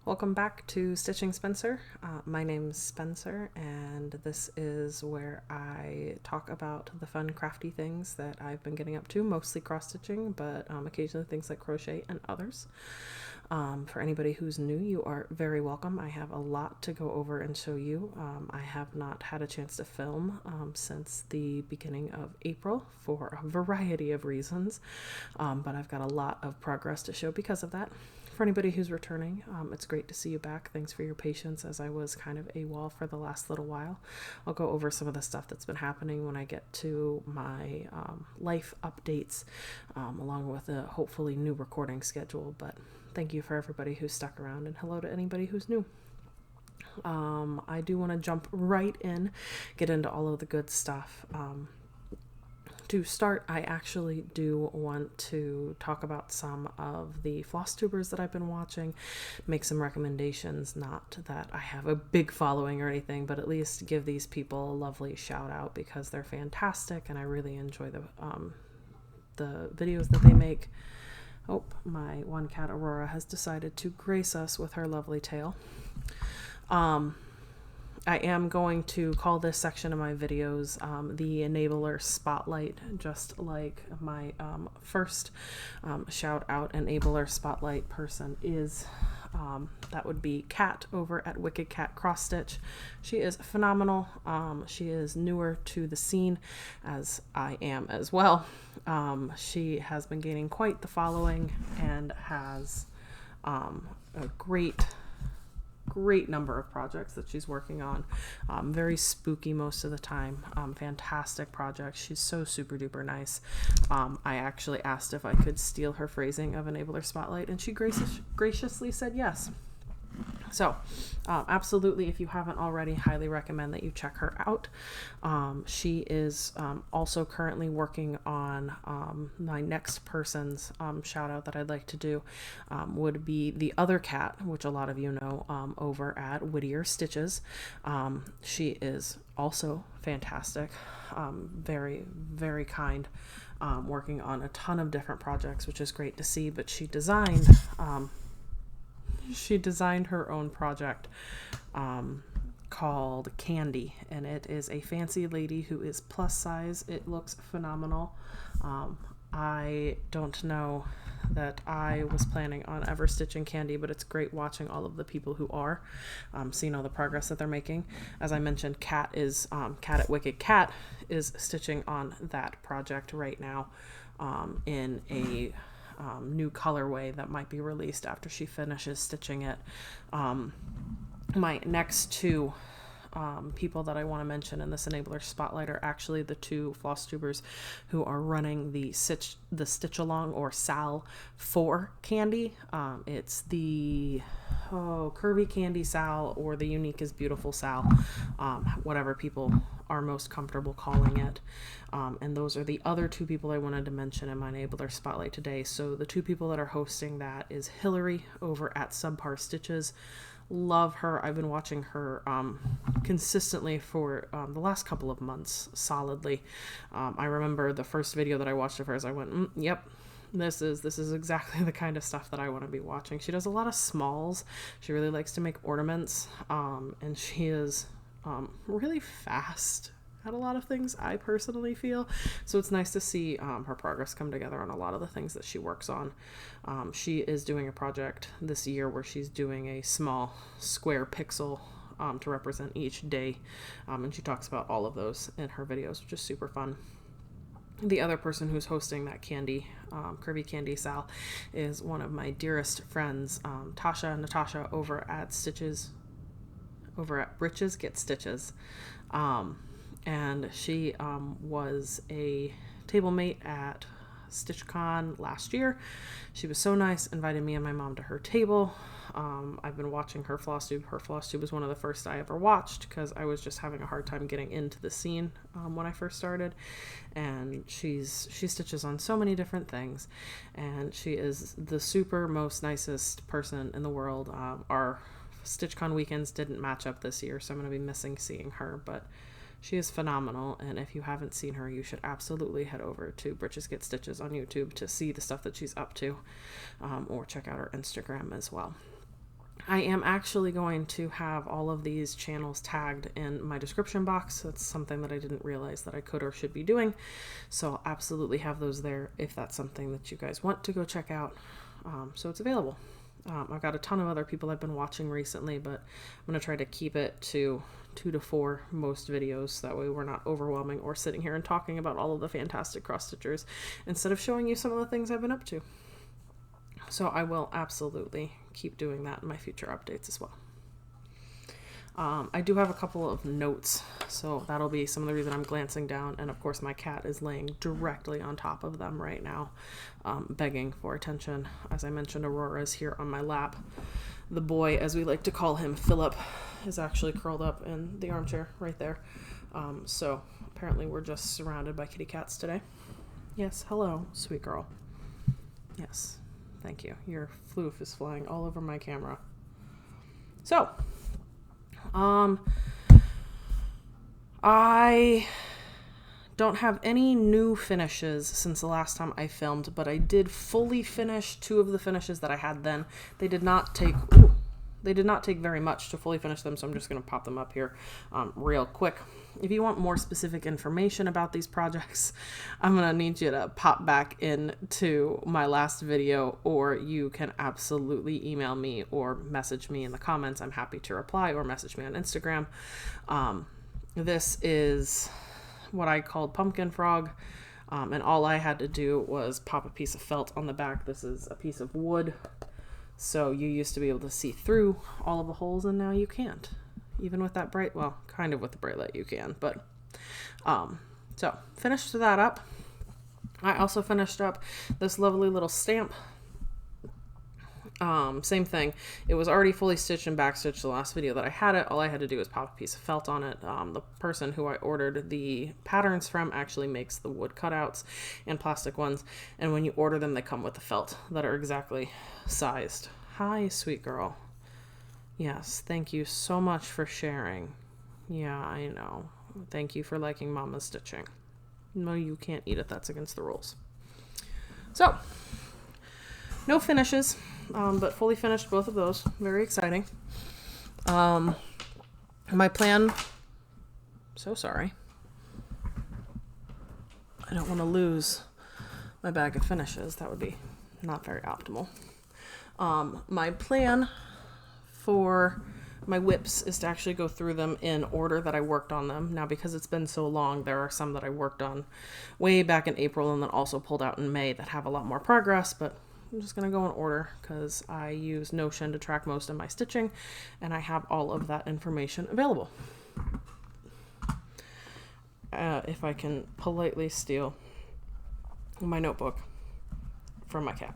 Welcome back to Stitching Spencer. My name's Spencer, and this is where I talk about the fun crafty things that I've been getting up to, mostly cross stitching, but occasionally things like crochet and others. For anybody who's new, you are very welcome. I have a lot to go over and show you. I have not had a chance to film since the beginning of April for a variety of reasons, but I've got a lot of progress to show because of that. For anybody who's returning, it's great to see you back. Thanks for your patience as I was kind of AWOL for the last little while. I'll go over some of the stuff that's been happening when I get to my life updates, along with a hopefully new recording schedule. But thank you for everybody who's stuck around, and hello to anybody who's new. I do want to jump right in, get into all of the good stuff. To start, I actually do want to talk about some of the floss tubers that I've been watching, make some recommendations. Not that I have a big following or anything, but at least give these people a lovely shout out because they're fantastic and I really enjoy the videos that they make. Oh, my one cat Aurora has decided to grace us with her lovely tail. I am going to call this section of my videos the Enabler Spotlight, just like my first shout out Enabler Spotlight person is. That would be Kat over at Wicked Cat Cross Stitch. She is phenomenal. She is newer to the scene, as I am as well. She has been gaining quite the following and has a great number of projects that she's working on. Very spooky most of the time. Fantastic projects. She's so super duper nice. I actually asked if I could steal her phrasing of Enabler Spotlight, and she graciously said yes. So absolutely, if you haven't already, highly recommend that you check her out. She is also currently working on my next person's shout out that I'd like to do would be the other cat, which a lot of you know, over at Whittier Stitches. She is also fantastic, very, very kind, working on a ton of different projects, which is great to see. But she designed her own project called Candy, and it is a fancy lady who is plus size. It looks phenomenal. I don't know that I was planning on ever stitching Candy, but it's great watching all of the people who are, seeing all the progress that they're making. As I mentioned, Kat at Wicked Cat is stitching on that project right now, in a new colorway that might be released after she finishes stitching it. My next two people that I want to mention in this Enabler Spotlight are actually the two floss tubers who are running the Stitch Along or SAL for Candy. It's the Curvy Candy SAL or the Unique is Beautiful SAL, whatever people are most comfortable calling it. And those are the other two people I wanted to mention in my Enabler Spotlight today. So the two people that are hosting that is Hillary over at Subpar Stitches. Love her. I've been watching her consistently for the last couple of months solidly. I remember the first video that I watched of hers, I went, yep, this is exactly the kind of stuff that I want to be watching. She does a lot of smalls. She really likes to make ornaments, and she is really fast at a lot of things, I personally feel. So it's nice to see her progress come together on a lot of the things that she works on. She is doing a project this year where she's doing a small square pixel to represent each day, and she talks about all of those in her videos, which is super fun. The other person who's hosting that Candy, Curvy Candy SAL, is one of my dearest friends, Tashia and Natasha over at Britches Get Stitches. And she was a table mate at StitchCon last year. She was so nice, invited me and my mom to her table. I've been watching her floss tube. Her floss tube was one of the first I ever watched because I was just having a hard time getting into the scene when I first started. And she stitches on so many different things, and she is the super most nicest person in the world. Our StitchCon weekends didn't match up this year, so I'm going to be missing seeing her, but she is phenomenal, and if you haven't seen her, you should absolutely head over to Britches Get Stitches on YouTube to see the stuff that she's up to, or check out her Instagram as well. I am actually going to have all of these channels tagged in my description box. That's something that I didn't realize that I could or should be doing. So I'll absolutely have those there if that's something that you guys want to go check out. So it's available. I've got a ton of other people I've been watching recently, but I'm going to try to keep it to 2 to 4 most videos. That way we're not overwhelming or sitting here and talking about all of the fantastic cross stitchers instead of showing you some of the things I've been up to. So I will absolutely keep doing that in my future updates as well. I do have a couple of notes, so that'll be some of the reason I'm glancing down, and of course my cat is laying directly on top of them right now, begging for attention. As I mentioned, Aurora is here on my lap. The boy, as we like to call him, Philip, is actually curled up in the armchair right there. So apparently we're just surrounded by kitty cats today. Yes, hello, sweet girl. Yes, thank you. Your floof is flying all over my camera. So, I don't have any new finishes since the last time I filmed, but I did fully finish 2 of the finishes that I had then. They did not take very much to fully finish them, so I'm just going to pop them up here real quick. If you want more specific information about these projects, I'm going to need you to pop back into my last video, or you can absolutely email me or message me in the comments. I'm happy to reply, or message me on Instagram. This is what I called Pumpkin Frog, and all I had to do was pop a piece of felt on the back. This is a piece of wood. So you used to be able to see through all of the holes, and now you can't. Even with that bright, well, kind of with the bright light you can, but, so finished that up. I also finished up this lovely little stamp. Same thing. It was already fully stitched and backstitched the last video that I had it. All I had to do was pop a piece of felt on it. The person who I ordered the patterns from actually makes the wood cutouts and plastic ones. And when you order them, they come with the felt that are exactly sized. Hi, sweet girl. Yes, thank you so much for sharing. Yeah, I know. Thank you for liking Mama's stitching. No, you can't eat it. That's against the rules. So, no finishes, but fully finished both of those. Very exciting. My plan, so sorry. I don't want to lose my bag of finishes. That would be not very optimal. My plan for my whips is to actually go through them in order that I worked on them. Now, because it's been so long, there are some that I worked on way back in April and then also pulled out in May that have a lot more progress, but I'm just going to go in order because I use Notion to track most of my stitching, and I have all of that information available. If I can politely steal my notebook from my cat.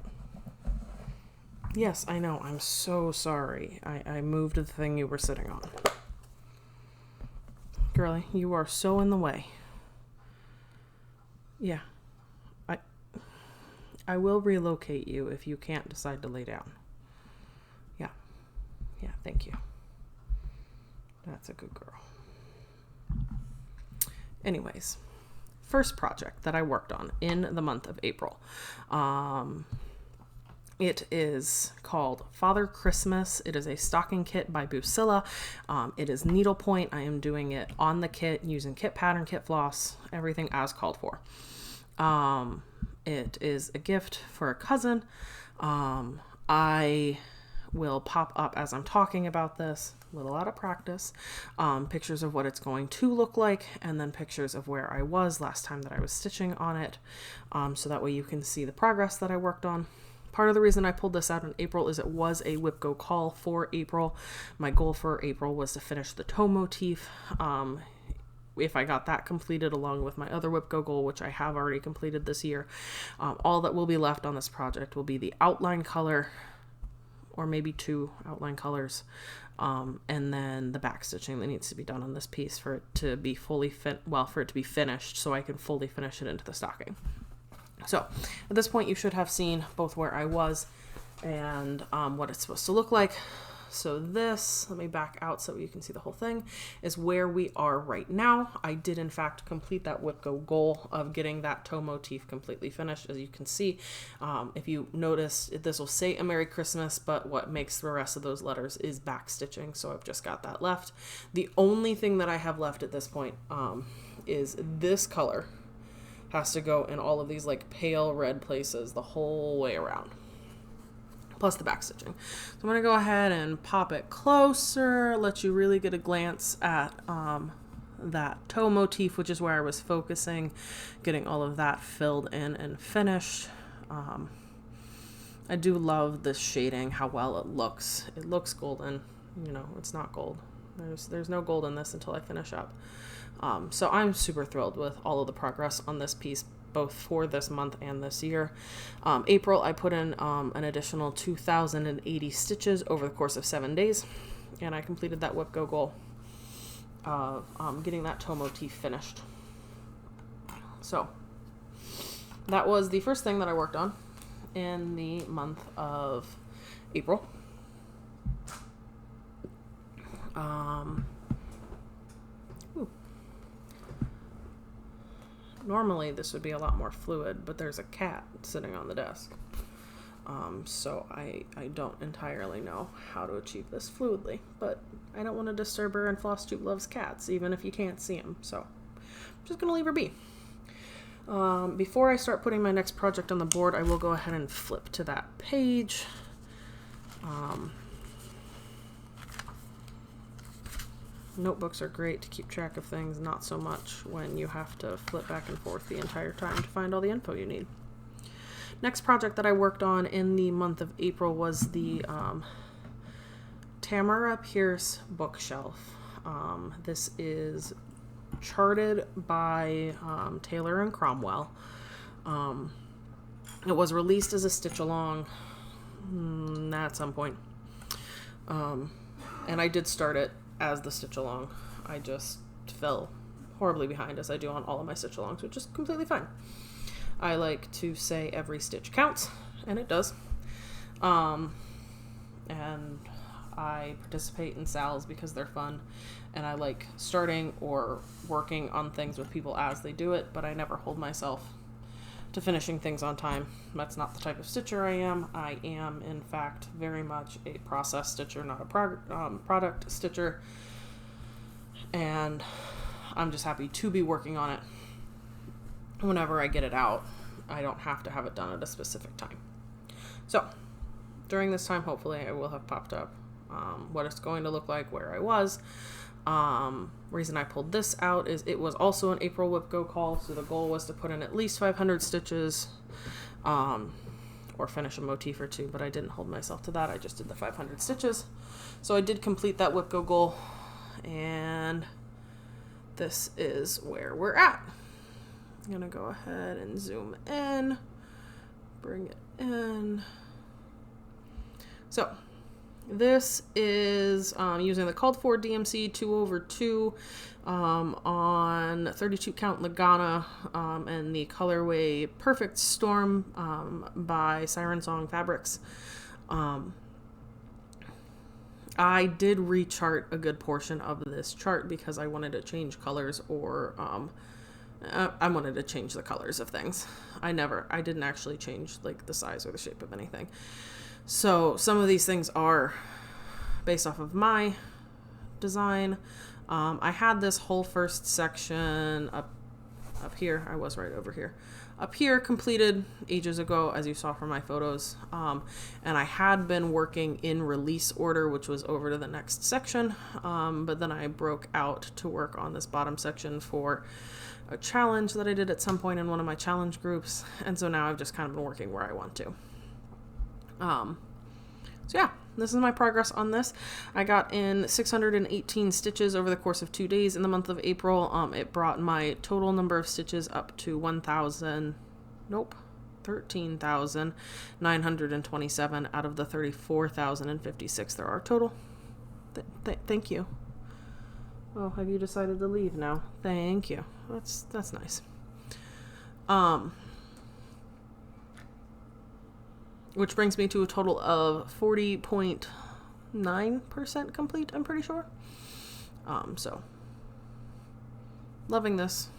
Yes, I know. I'm so sorry. I moved the thing you were sitting on. Girlie, you are so in the way. Yeah. I will relocate you if you can't decide to lay down. Yeah. Yeah, thank you. That's a good girl. Anyways, first project that I worked on in the month of April. It is called Father Christmas. It is a stocking kit by Busilla. It is needlepoint. I am doing it on the kit using kit pattern, kit floss, everything as called for. It is a gift for a cousin. I will pop up as I'm talking about this, a little out of practice, pictures of what it's going to look like, and then pictures of where I was last time that I was stitching on it, so that way you can see the progress that I worked on. Part of the reason I pulled this out in April is it was a Whip Go call for April. My goal for April was to finish the toe motif. If I got that completed along with my other Whip Go goal, which I have already completed this year, all that will be left on this project will be the outline color, or maybe 2 outline colors, and then the back stitching that needs to be done on this piece for it to be finished, so I can fully finish it into the stocking. So at this point you should have seen both where I was and what it's supposed to look like. So this, let me back out so you can see the whole thing, is where we are right now. I did in fact complete that whip go goal of getting that toe motif completely finished. As you can see, if you notice, this will say a Merry Christmas, but what makes the rest of those letters is back stitching. So I've just got that left. The only thing that I have left at this point is this color has to go in all of these like pale red places the whole way around, plus the back stitching. So I'm going to go ahead and pop it closer, let you really get a glance at that toe motif, which is where I was focusing, getting all of that filled in and finished. I do love this shading, how well it looks. It looks golden. You know, it's not gold. There's no gold in this until I finish up. So I'm super thrilled with all of the progress on this piece, both for this month and this year. April, I put in an additional 2,080 stitches over the course of 7 days, and I completed that whip go goal of getting that toe motif finished. So that was the first thing that I worked on in the month of April. Normally this would be a lot more fluid, but there's a cat sitting on the desk. So I don't entirely know how to achieve this fluidly, but I don't want to disturb her, and Floss Tube loves cats, even if you can't see him. So I'm just going to leave her be. Before I start putting my next project on the board, I will go ahead and flip to that page. Notebooks are great to keep track of things, not so much when you have to flip back and forth the entire time to find all the info you need. Next project that I worked on in the month of April was the Tamora Pierce bookshelf. This is charted by Taylor and Cromwell. It was released as a stitch along at some point, and I did start it as the stitch along. I just fell horribly behind, as I do on all of my stitch alongs, which is completely fine. I like to say every stitch counts, and it does. And I participate in SALs because they're fun, and I like starting or working on things with people as they do it, but I never hold myself to finishing things on time. That's not the type of stitcher I am. I am, in fact, very much a process stitcher, not a product stitcher, and I'm just happy to be working on it whenever I get it out. I don't have to have it done at a specific time. So during this time, hopefully I will have popped up what it's going to look like, where I was. Reason I pulled this out is it was also an April whip go call, so the goal was to put in at least 500 stitches or finish a motif or two, but I didn't hold myself to that. I just did the 500 stitches. So I did complete that whip go goal, and this is where we're at. I'm gonna go ahead and zoom in, bring it in. So this is using the called for DMC 2/2 on 32 count Lagana and the colorway Perfect Storm by Siren Song Fabrics. I did rechart a good portion of this chart because I wanted to change colors, or I wanted to change the colors of things. I didn't actually change like the size or the shape of anything. So some of these things are based off of my design. I had this whole first section up here. I was right over here. Up here completed ages ago, as you saw from my photos. And I had been working in release order, which was over to the next section. But then I broke out to work on this bottom section for a challenge that I did at some point in one of my challenge groups. And so now I've just kind of been working where I want to. So yeah, this is my progress on this. I got in 618 stitches over the course of 2 days in the month of April. It brought my total number of stitches up to 13,927 out of the 34,056 there are total. Thank you. Oh, have you decided to leave now? Thank you. That's nice. Which brings me to a total of 40.9 99% complete, I'm pretty sure. So loving this.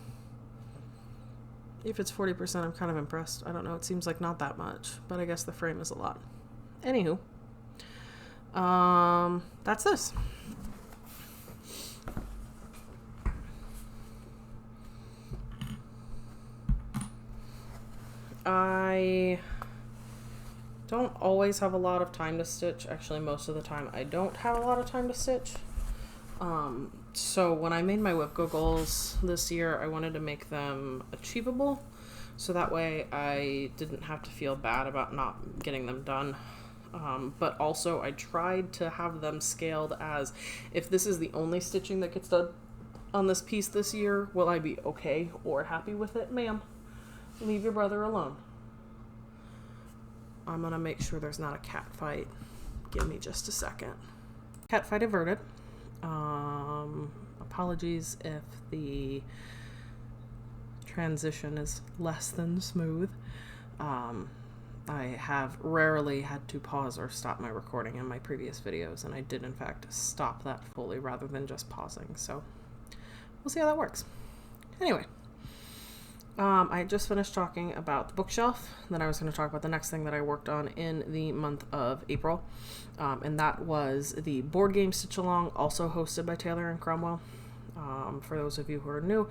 If it's 40%, I'm kind of impressed. I don't know, it seems like not that much, but I guess the frame is a lot. Anywho, that's this. I don't always have a lot of time to stitch. Actually, most of the time I don't have a lot of time to stitch. So when I made my WIPCO goals this year, I wanted to make them achievable, so that way I didn't have to feel bad about not getting them done. But also I tried to have them scaled as, if this is the only stitching that gets done on this piece this year, will I be okay or happy with it? Ma'am, leave your brother alone. I'm gonna make sure there's not a cat fight. Give me just a second. Cat fight averted. Apologies if the transition is less than smooth. I have rarely had to pause or stop my recording in my previous videos, and I did in fact stop that fully rather than just pausing, so we'll see how that works. Anyway, I just finished talking about the bookshelf. Then I was going to talk about the next thing that I worked on in the month of April, and that was the board game stitch along, also hosted by Taylor and Cromwell. For those of you who are new,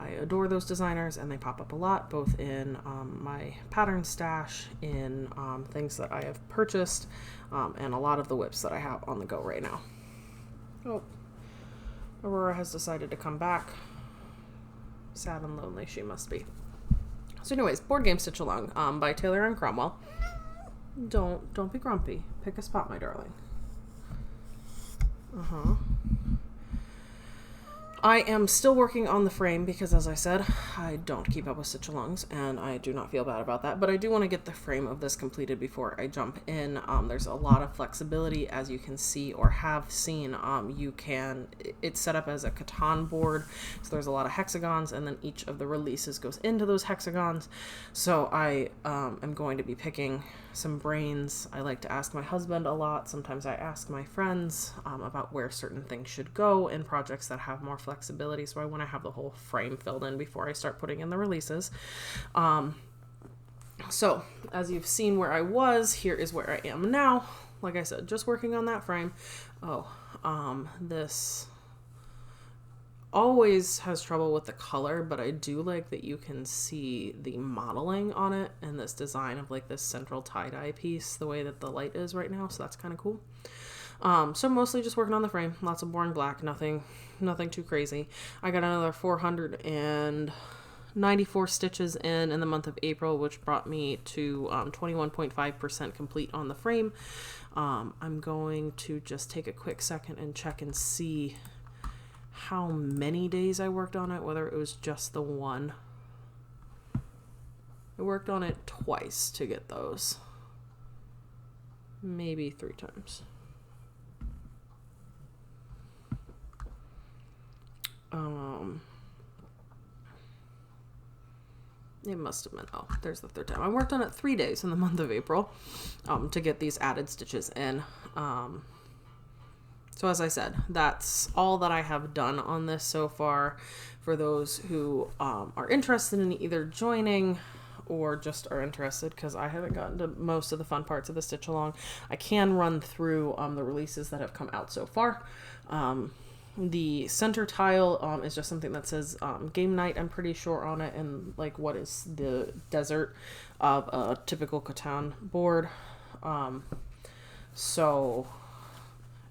I adore those designers, and they pop up a lot, both in my pattern stash, in things that I have purchased, and a lot of the whips that I have on the go right now. Oh, Aurora has decided to come back. Sad and lonely she must be. So anyways, board game stitch along by Taylor and Cromwell. Don't be grumpy. Pick a spot, my darling. I am still working on the frame because, as I said, I don't keep up with stitch-alongs, and I do not feel bad about that, but I do want to get the frame of this completed before I jump in. There's a lot of flexibility, as you can see or have seen. It's set up as a Catan board, so there's a lot of hexagons, and then each of the releases goes into those hexagons. So I am going to be picking some brains. I like to ask my husband a lot. Sometimes I ask my friends about where certain things should go in projects that have more flexibility, so I want to have the whole frame filled in before I start putting in the releases. So as you've seen where I was, here is where I am now. Like I said, just working on that frame. This always has trouble with the color, but I do like that you can see the modeling on it and this design of like this central tie-dye piece, the way that the light is right now, so that's kind of cool. So mostly just working on the frame, lots of boring black, nothing too crazy. I got another 494 stitches in the month of April, which brought me to 21.5% complete on the frame. I'm going to just take a quick second and check and see how many days I worked on it, whether it was just the one. I worked on it twice to get those. Maybe 3 times. It must have been, oh, there's the 3rd time. I worked on it 3 days in the month of April to get these added stitches in. So as I said, that's all that I have done on this so far. For those who are interested in either joining or just are interested, because I haven't gotten to most of the fun parts of the stitch along, I can run through the releases that have come out so far. The center tile is just something that says game night, I'm pretty sure, on it, and like what is the desert of a typical Catan board.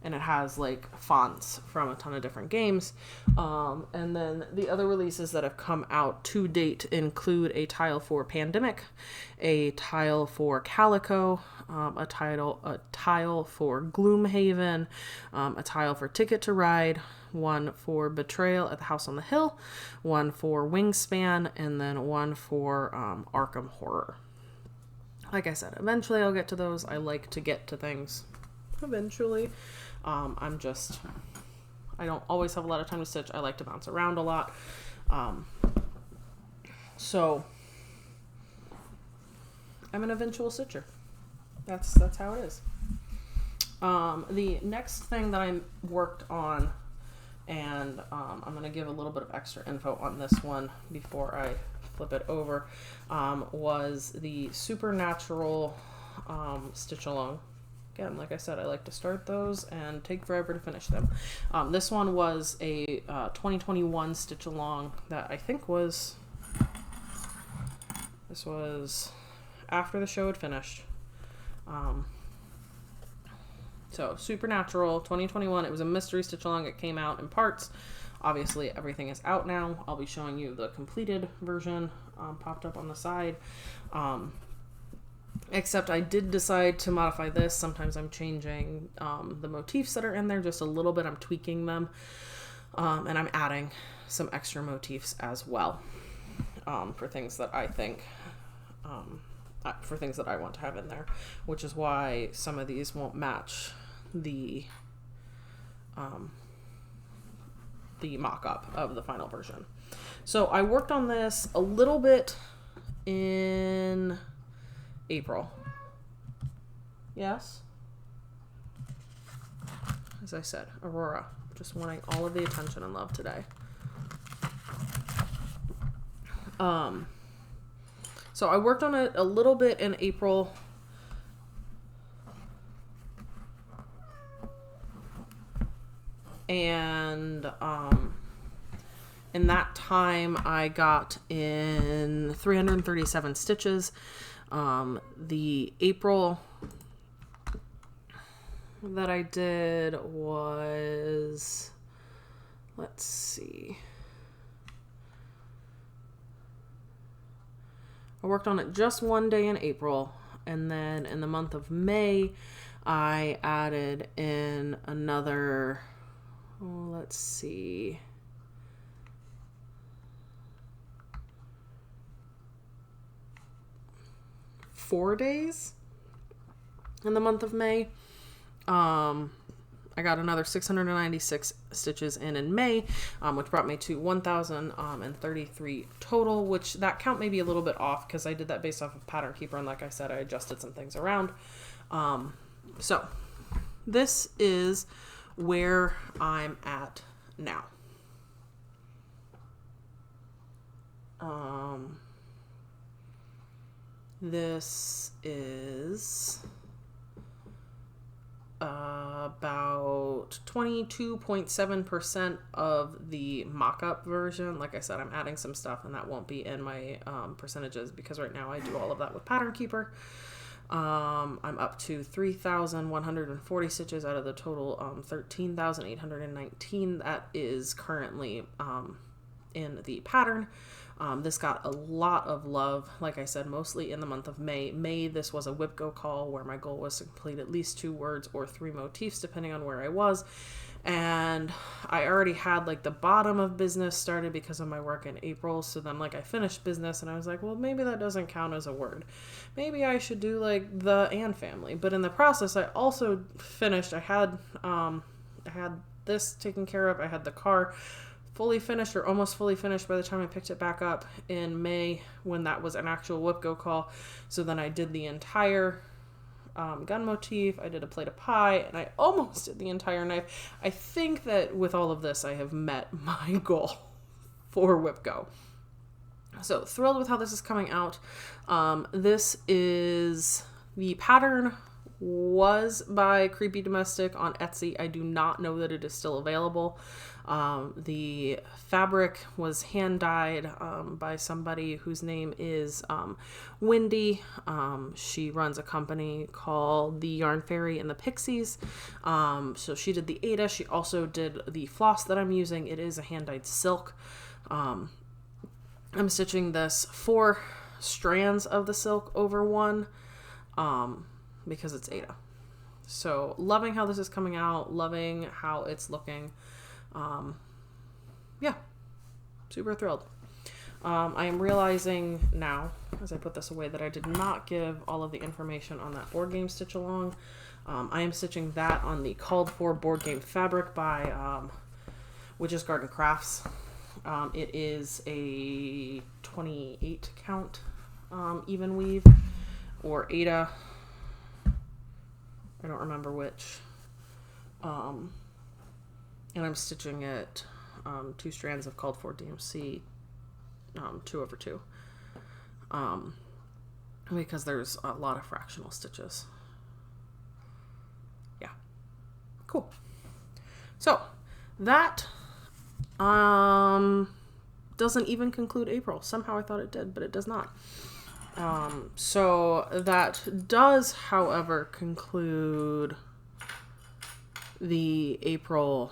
And it has like fonts from a ton of different games. And then the other releases that have come out to date include a tile for Pandemic, a tile for Calico, a tile for Gloomhaven, a tile for Ticket to Ride, one for Betrayal at the House on the Hill, one for Wingspan, and then one for Arkham Horror. Like I said, eventually I'll get to those. I like to get to things eventually. I don't always have a lot of time to stitch. I like to bounce around a lot. So I'm an eventual stitcher. That's how it is. The next thing that I worked on, and I'm going to give a little bit of extra info on this one before I flip it over, was the Supernatural stitch along. Again, like I said, I like to start those and take forever to finish them. This one was a 2021 stitch along that I think was, this was after the show had finished. So Supernatural 2021, it was a mystery stitch along. It came out in parts. Obviously everything is out now. I'll be showing you the completed version popped up on the side. Except I did decide to modify this. Sometimes I'm changing the motifs that are in there just a little bit. I'm tweaking them. And I'm adding some extra motifs as well for things that I think, for things that I want to have in there, which is why some of these won't match the mock-up of the final version. So I worked on this a little bit in April. Yes? As I said, Aurora, just wanting all of the attention and love today. So I worked on it a little bit in April. And in that time I got in 337 stitches. The April that I did was, let's see, I worked on it just one day in April, and then in the month of May I added in another, let's see, four days in the month of May. I got another 696 stitches in May, which brought me to 1,033 total, which that count may be a little bit off because I did that based off of Pattern Keeper, and like I said, I adjusted some things around. So this is where I'm at now. This is about 22.7% of the mock-up version. Like I said, I'm adding some stuff and that won't be in my percentages because right now I do all of that with Pattern Keeper. I'm up to 3,140 stitches out of the total 13,819 that is currently in the pattern. This got a lot of love, like I said, mostly in the month of May. This was a whip go call where my goal was to complete at least 2 words or 3 motifs depending on where I was. And I already had like the bottom of business started because of my work in April. So then like I finished business and I was like, well, maybe that doesn't count as a word. Maybe I should do like the and family. But in the process, I also finished. I had this taken care of. I had the car fully finished or almost fully finished by the time I picked it back up in May when that was an actual whip go call. So then I did the entire gun motif, I did a plate of pie, and I almost did the entire knife. I think that with all of this I have met my goal for whip go. So thrilled with how this is coming out. This is, the pattern was by Creepy Domestic on Etsy. I do not know that it is still available. The fabric was hand dyed by somebody whose name is Wendy. She runs a company called the Yarn Fairy and the Pixies. So she did the Ada. She also did the floss that I'm using. It is a hand dyed silk. I'm stitching this 4 strands of the silk over one because it's Ada. So loving how this is coming out, loving how it's looking. Yeah, super thrilled. I am realizing now, as I put this away, that I did not give all of the information on that board game stitch along. I am stitching that on the called for board game fabric by Whittier Garden Crafts. It is a 28 count even weave or Ada. I don't remember which. And I'm stitching it 2 strands of called for DMC 2/2 because there's a lot of fractional stitches. Yeah, cool. So that doesn't even conclude April. Somehow I thought it did, but it does not. So that does, however, conclude the April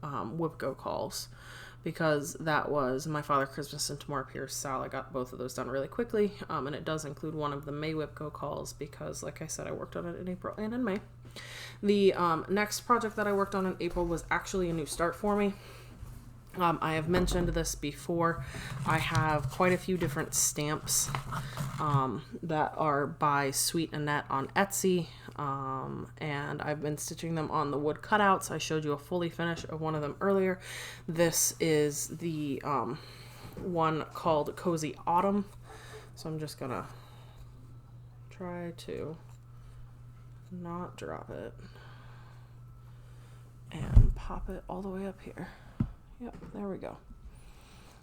WIPGO calls, because that was my Father Christmas and Tamora Pierce SAL. I got both of those done really quickly, and it does include one of the May WIPGO calls because, like I said, I worked on it in April and in May. The next project that I worked on in April was actually a new start for me. I have mentioned this before. I have quite a few different stamps that are by Sweet Annette on Etsy, and I've been stitching them on the wood cutouts. I showed you a fully finished of one of them earlier. This is the one called Cozy Autumn. So I'm just gonna try to not drop it and pop it all the way up here. Yep, there we go.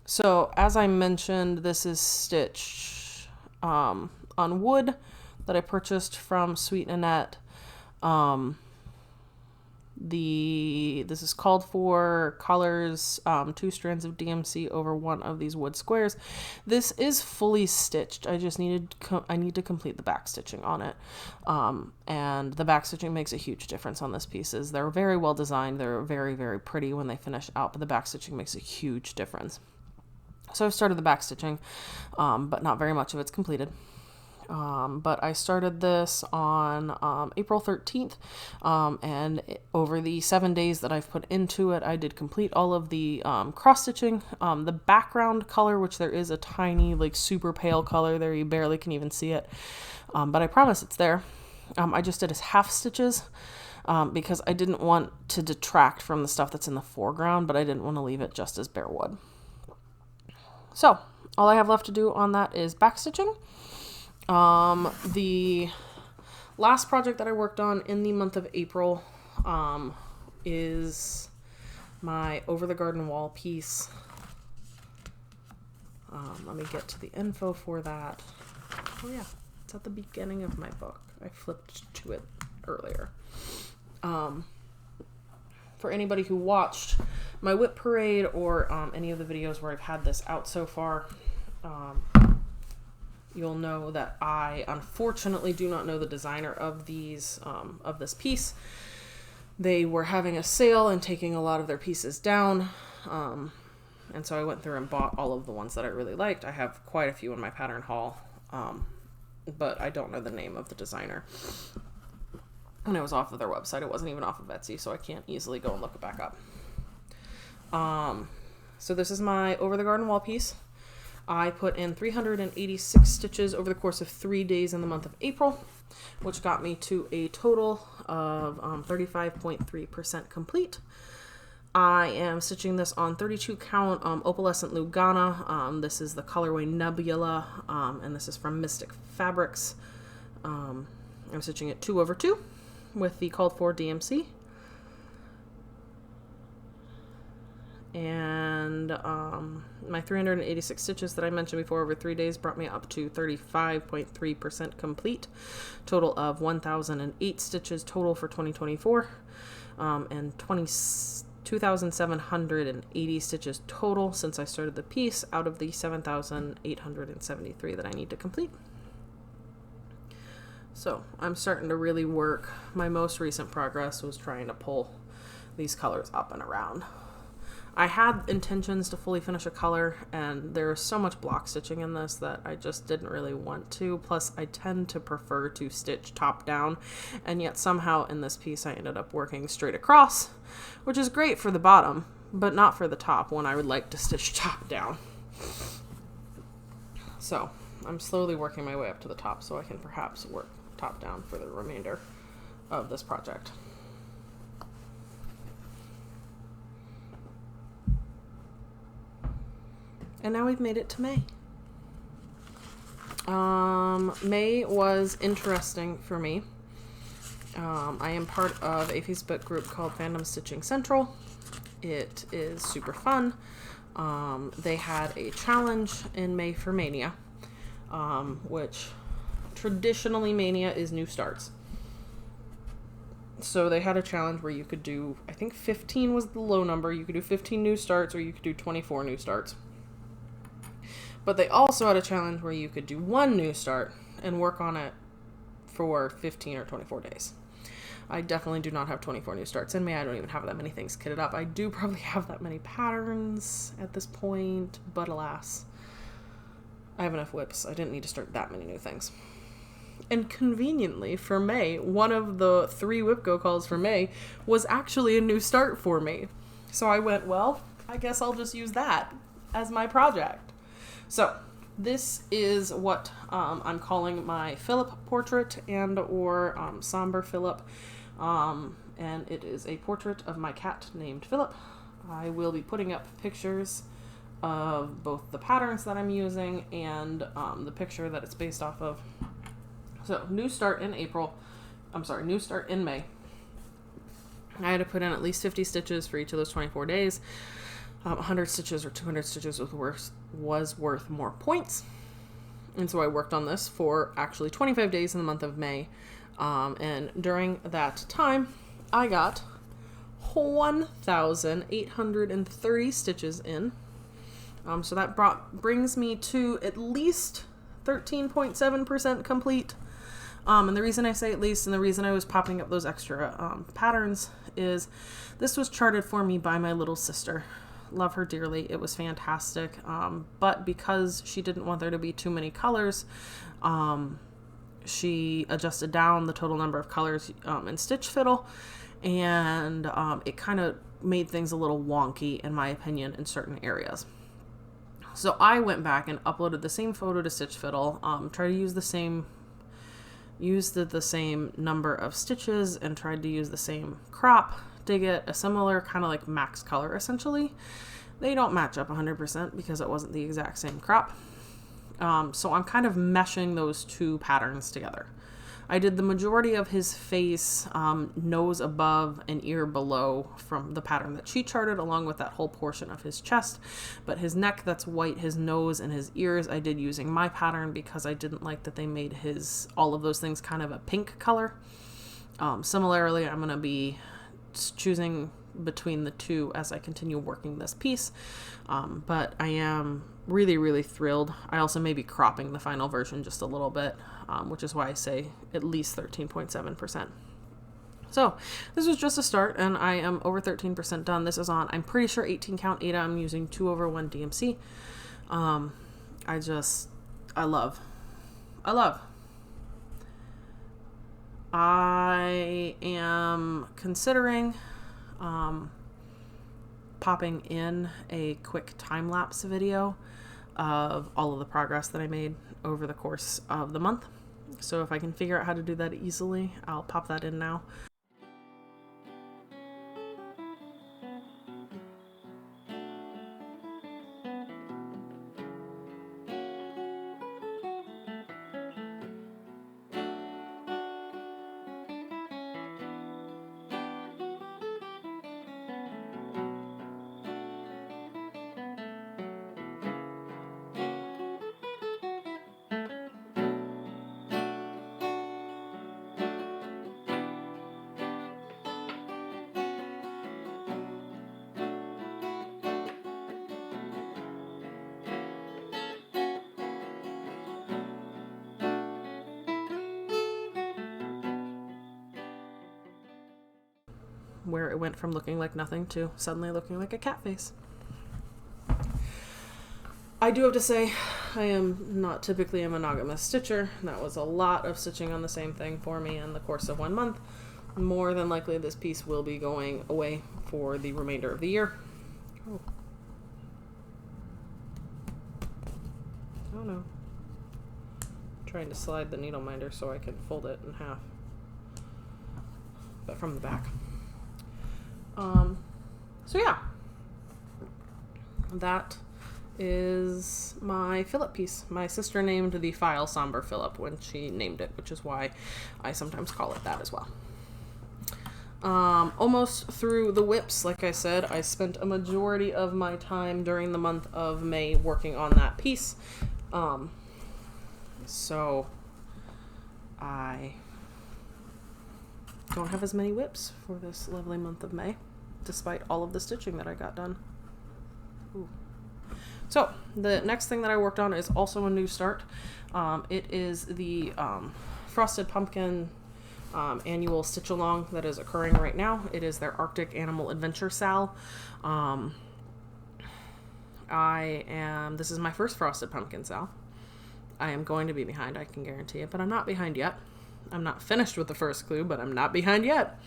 So as I mentioned, this is stitched on wood that I purchased from Sweet Annette. This is called for colors, 2 strands of DMC over one of these wood squares. This is fully stitched. I just need to complete the back stitching on it. And the back stitching makes a huge difference on this pieces. They're very well designed. They're very, very pretty when they finish out, but the back stitching makes a huge difference. So I've started the back stitching, but not very much of it's completed. But I started this on April 13th, and over the 7 days that I've put into it, I did complete all of the cross stitching. The background color, which there is a tiny, like, super pale color there, you barely can even see it, but I promise it's there. I just did as half stitches because I didn't want to detract from the stuff that's in the foreground, but I didn't want to leave it just as bare wood. So all I have left to do on that is back stitching. The last project that I worked on in the month of April is my Over the Garden Wall piece. Let me get to the info for that. Oh yeah, it's at the beginning of my book. I flipped to it earlier. For anybody who watched my whip parade or any of the videos where I've had this out so far, you'll know that I unfortunately do not know the designer of these of this piece. They were having a sale and taking a lot of their pieces down, and so I went through and bought all of the ones that I really liked. I have quite a few in my pattern haul, but I don't know the name of the designer. And it was off of their website. It wasn't even off of Etsy, so I can't easily go and look it back up. So this is my Over the Garden Wall piece. I put in 386 stitches over the course of 3 days in the month of April, which got me to a total of 35.3% complete. I am stitching this on 32 count opalescent Lugana. This is the colorway Nebula, and this is from Mystic Fabrics. I'm stitching it 2/2 with the called for DMC. And my 386 stitches that I mentioned before over 3 days brought me up to 35.3% complete. Total of 1,008 stitches total for 2024, and 2,780 stitches total since I started the piece out of the 7,873 that I need to complete. So I'm starting to really work. My most recent progress was trying to pull these colors up and around. I had intentions to fully finish a color, and there's so much block stitching in this that I just didn't really want to. Plus, I tend to prefer to stitch top down, and yet somehow in this piece I ended up working straight across, which is great for the bottom, but not for the top when I would like to stitch top down. So I'm slowly working my way up to the top so I can perhaps work top down for the remainder of this project. And now we've made it to May. May was interesting for me. I am part of a Facebook group called Fandom Stitching Central. It is super fun. They had a challenge in May for Mania, which traditionally Mania is new starts. So they had a challenge where you could do, I think 15 was the low number. You could do 15 new starts or you could do 24 new starts. But they also had a challenge where you could do one new start and work on it for 15 or 24 days. I definitely do not have 24 new starts in me. I don't even have that many things kitted up. I do probably have that many patterns at this point, but alas, I have enough whips. I didn't need to start that many new things. And conveniently for May, one of the 3 whip go calls for May was actually a new start for me. So I went, well, I guess I'll just use that as my project. So this is what I'm calling my Philip portrait and or Somber Philip. And it is a portrait of my cat named Philip. I will be putting up pictures of both the patterns that I'm using and the picture that it's based off of. So new start in new start in May. I had to put in at least 50 stitches for each of those 24 days. 100 stitches or 200 stitches was worth more points. And so I worked on this for actually 25 days in the month of May. And during that time, I got 1,830 stitches in. So that brings me to at least 13.7% complete. And the reason I say at least, and the reason I was popping up those extra patterns is this was charted for me by my little sister. Love her dearly. It was fantastic. But because she didn't want there to be too many colors, she adjusted down the total number of colors in Stitch Fiddle, and it kind of made things a little wonky, in my opinion, in certain areas. So I went back and uploaded the same photo to Stitch Fiddle, tried to use the same number of stitches and tried to use the same crop to get a similar kind of like max color essentially. They don't match up 100% because it wasn't the exact same crop. So I'm kind of meshing those 2 patterns together. I did the majority of his face, nose above and ear below from the pattern that she charted, along with that whole portion of his chest. But his neck, that's white, his nose and his ears, I did using my pattern because I didn't like that they made all of those things kind of a pink color. Similarly, I'm going to be choosing between the 2 as I continue working this piece. But I am really, really thrilled. I also may be cropping the final version just a little bit, which is why I say at least 13.7%. So this was just a start, and I am over 13% done. This is on, I'm pretty sure 18 count Ada. I'm using 2/1 DMC. I love. I am considering popping in a quick time-lapse video of all of the progress that I made over the course of the month. So if I can figure out how to do that easily, I'll pop that in now. Where it went from looking like nothing to suddenly looking like a cat face. I do have to say, I am not typically a monogamous stitcher. That was a lot of stitching on the same thing for me in the course of 1 month. More than likely this piece will be going away for the remainder of the year. Oh no. Trying to slide the needle minder so I can fold it in half, but from the back. So yeah, that is my Philip piece. My sister named the file Somber Philip when she named it, which is why I sometimes call it that as well. Almost through the whips. Like I said, I spent a majority of my time during the month of May working on that piece. So I don't have as many whips for this lovely month of May, despite all of the stitching that I got done. Ooh. So the next thing that I worked on is also a new start. It is the Frosted Pumpkin annual stitch along that is occurring right now. It is their Arctic Animal Adventure SAL. This is my first Frosted Pumpkin SAL. I am going to be behind, I can guarantee it, but I'm not behind yet. I'm not finished with the first clue, but I'm not behind yet.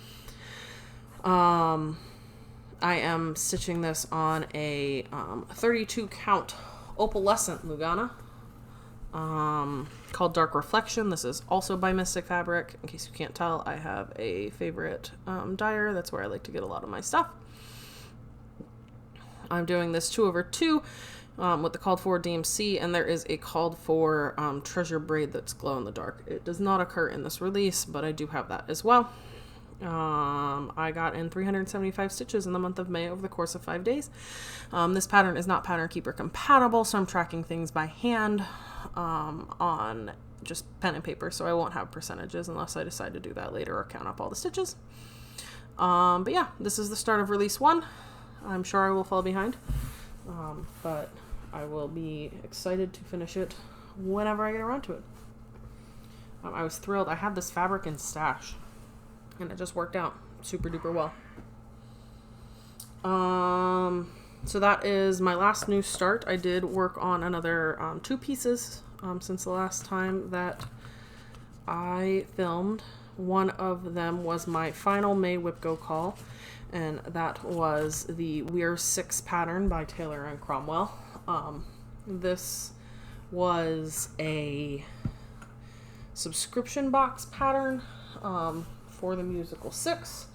I am stitching this on a 32 count opalescent Lugana called Dark Reflection. This is also by Mystic Fabric. In case you can't tell, I have a favorite dyer. That's where I like to get a lot of my stuff. I'm doing this 2/2 with the called for DMC, and there is a called for treasure braid that's glow in the dark. It does not occur in this release, but I do have that as well. I got in 375 stitches in the month of May over the course of 5 days. This pattern is not Pattern Keeper compatible, so I'm tracking things by hand on just pen and paper, so I won't have percentages unless I decide to do that later or count up all the stitches. But yeah, this is the start of release 1. I'm sure I will fall behind, but I will be excited to finish it whenever I get around to it. I was thrilled. I had this fabric in stash, and it just worked out super duper well. So that is my last new start. I did work on another 2 pieces since the last time that I filmed. One of them was my final May Whip Go call, and that was the We're 6 pattern by Taylor and Cromwell. This was a subscription box pattern for the Musical 6.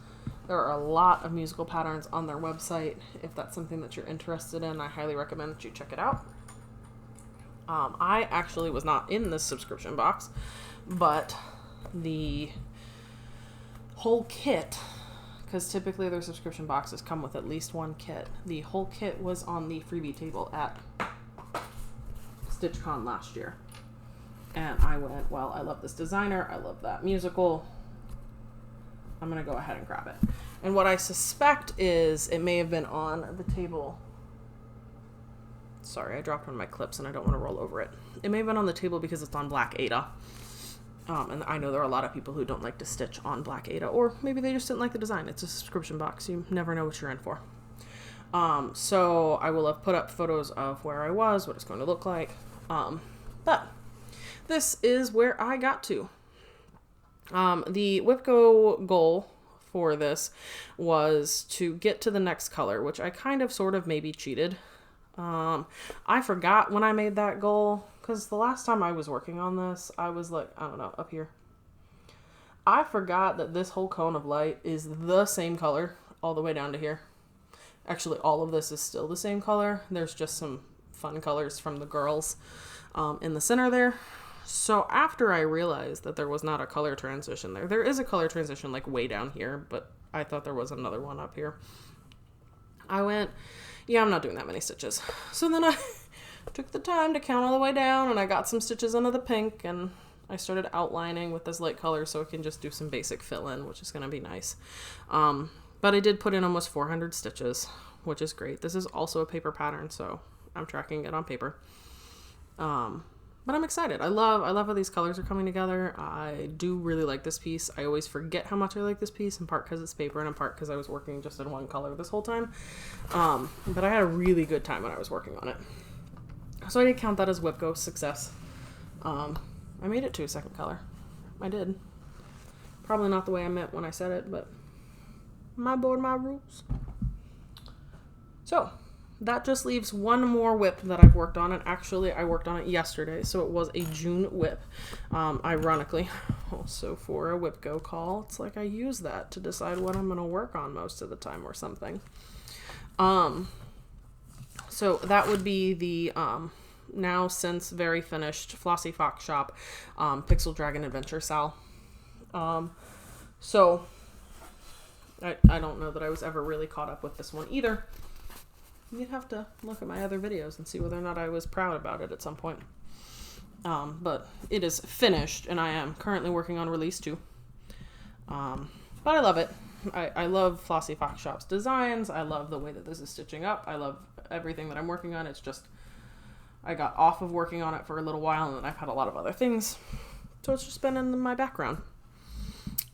There are a lot of musical patterns on their website. If that's something that you're interested in, I highly recommend that you check it out. I actually was not in this subscription box, but the whole kit, because typically their subscription boxes come with at least 1 kit. The whole kit was on the freebie table at StitchCon last year. And I went, well, I love this designer. I love that musical. I'm going to go ahead and grab it. And what I suspect is it may have been on the table. Sorry, I dropped one of my clips and I don't want to roll over it. It may have been on the table because it's on Black Ada. And I know there are a lot of people who don't like to stitch on Black Ada, or maybe they just didn't like the design. It's a subscription box. You never know what you're in for. So I will have put up photos of where I was, what it's going to look like. But this is where I got to. The WhipGo goal for this was to get to the next color, which I kind of sort of maybe cheated. I forgot when I made that goal, because the last time I was working on this, I was like, I don't know, up here. I forgot that this whole cone of light is the same color all the way down to here. Actually, all of this is still the same color. There's just some fun colors from the girls in the center there. So after I realized that there was not a color transition there, there is a color transition like way down here, but I thought there was another one up here. I went, yeah, I'm not doing that many stitches. So then I took the time to count all the way down, and I got some stitches under the pink, and I started outlining with this light color so I can just do some basic fill-in, which is going to be nice. But I did put in almost 400 stitches, which is great. This is also a paper pattern, so I'm tracking it on paper. But I'm excited. I love how these colors are coming together. I do really like this piece. I always forget how much I like this piece, in part because it's paper and in part because I was working just in one color this whole time. But I had a really good time when I was working on it. So I did count that as WhipGo success. I made it to a second color. I did. Probably not the way I meant when I said it, but my board, my rules. So that just leaves one more whip that I've worked on, and actually I worked on it yesterday, so it was a June whip. Ironically, also for a WhipGo call, it's like I use that to decide what I'm going to work on most of the time or something. So that would be the now since very finished Flossy Fox Shop Pixel Dragon Adventure SAL. So I don't know that I was ever really caught up with this one either. You'd have to look at my other videos and see whether or not I was proud about it at some point. But it is finished, and I am currently working on release 2. But I love it. I love Flossy Fox Shop's designs. I love the way that this is stitching up. I love everything that I'm working on. It's just, I got off of working on it for a little while, and then I've had a lot of other things. So it's just been in my background.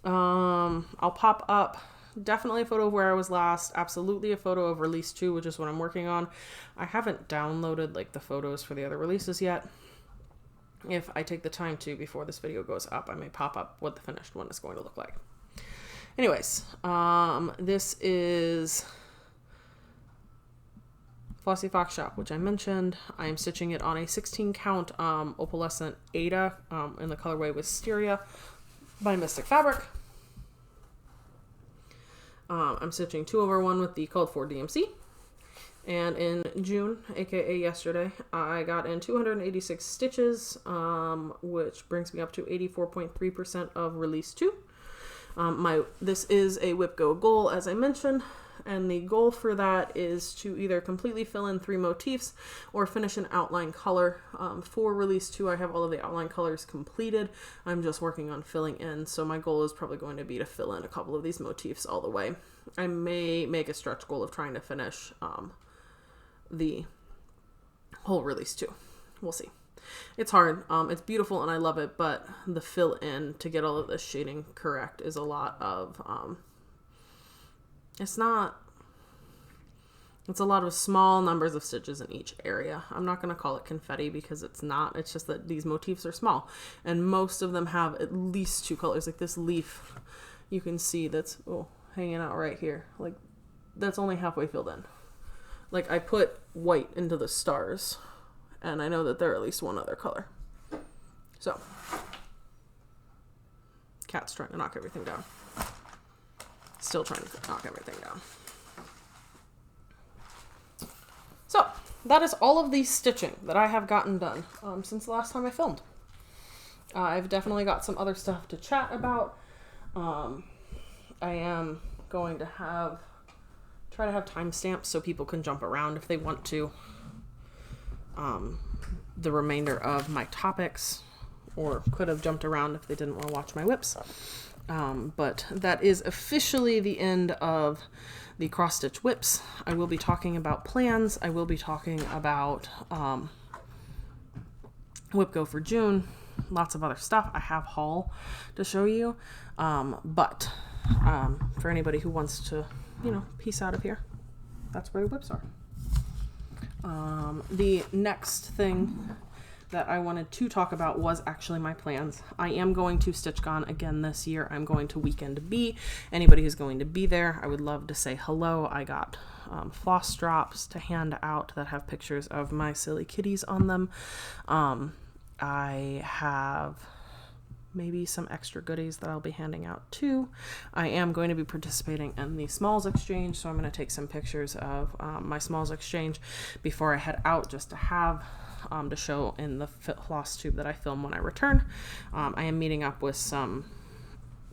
I'll pop up definitely a photo of where I was last. Absolutely a photo of release 2, which is what I'm working on. I haven't downloaded like the photos for the other releases yet. If I take the time to before this video goes up, I may pop up what the finished one is going to look like. Anyways, this is Flossy Fox Shop, which I mentioned. I am stitching it on a 16 count opalescent Ada in the colorway Wisteria by Mystic Fabric. I'm stitching 2/1 with the called for DMC. And in June, aka yesterday, I got in 286 stitches, which brings me up to 84.3% of release 2. This is a Whip Go goal, as I mentioned, and the goal for that is to either completely fill in 3 motifs or finish an outline color. For release 2, I have all of the outline colors completed. I'm just working on filling in, so my goal is probably going to be to fill in a couple of these motifs all the way. I may make a stretch goal of trying to finish the whole release 2. We'll see. It's hard. It's beautiful and I love it, but the fill in to get all of this shading correct is a lot of, it's a lot of small numbers of stitches in each area. I'm not going to call it confetti because it's not. It's just that these motifs are small and most of them have at least 2 colors. Like this leaf, you can see that's hanging out right here. Like that's only halfway filled in. Like I put white into the stars and I know that they're at least one other color. So, cat's trying to knock everything down. Still trying to knock everything down. So, that is all of the stitching that I have gotten done since the last time I filmed. I've definitely got some other stuff to chat about. I am going to try to have timestamps so people can jump around if they want to. The remainder of my topics, or could have jumped around if they didn't want to watch my whips. But that is officially the end of the cross stitch whips. I will be talking about plans. I will be talking about Whip Go for June. Lots of other stuff. I have haul to show you. But for anybody who wants to, piece out of here, that's where the whips are. The next thing that I wanted to talk about was actually my plans. I am going to StitchCon again this year. I'm going to Weekend B. Anybody who's going to be there, I would love to say hello. I got floss drops to hand out that have pictures of my silly kitties on them. I have maybe some extra goodies that I'll be handing out too. I am going to be participating in the Smalls Exchange, so I'm going to take some pictures of my Smalls Exchange before I head out, just to have to show in the floss tube that I film when I return. I am meeting up with some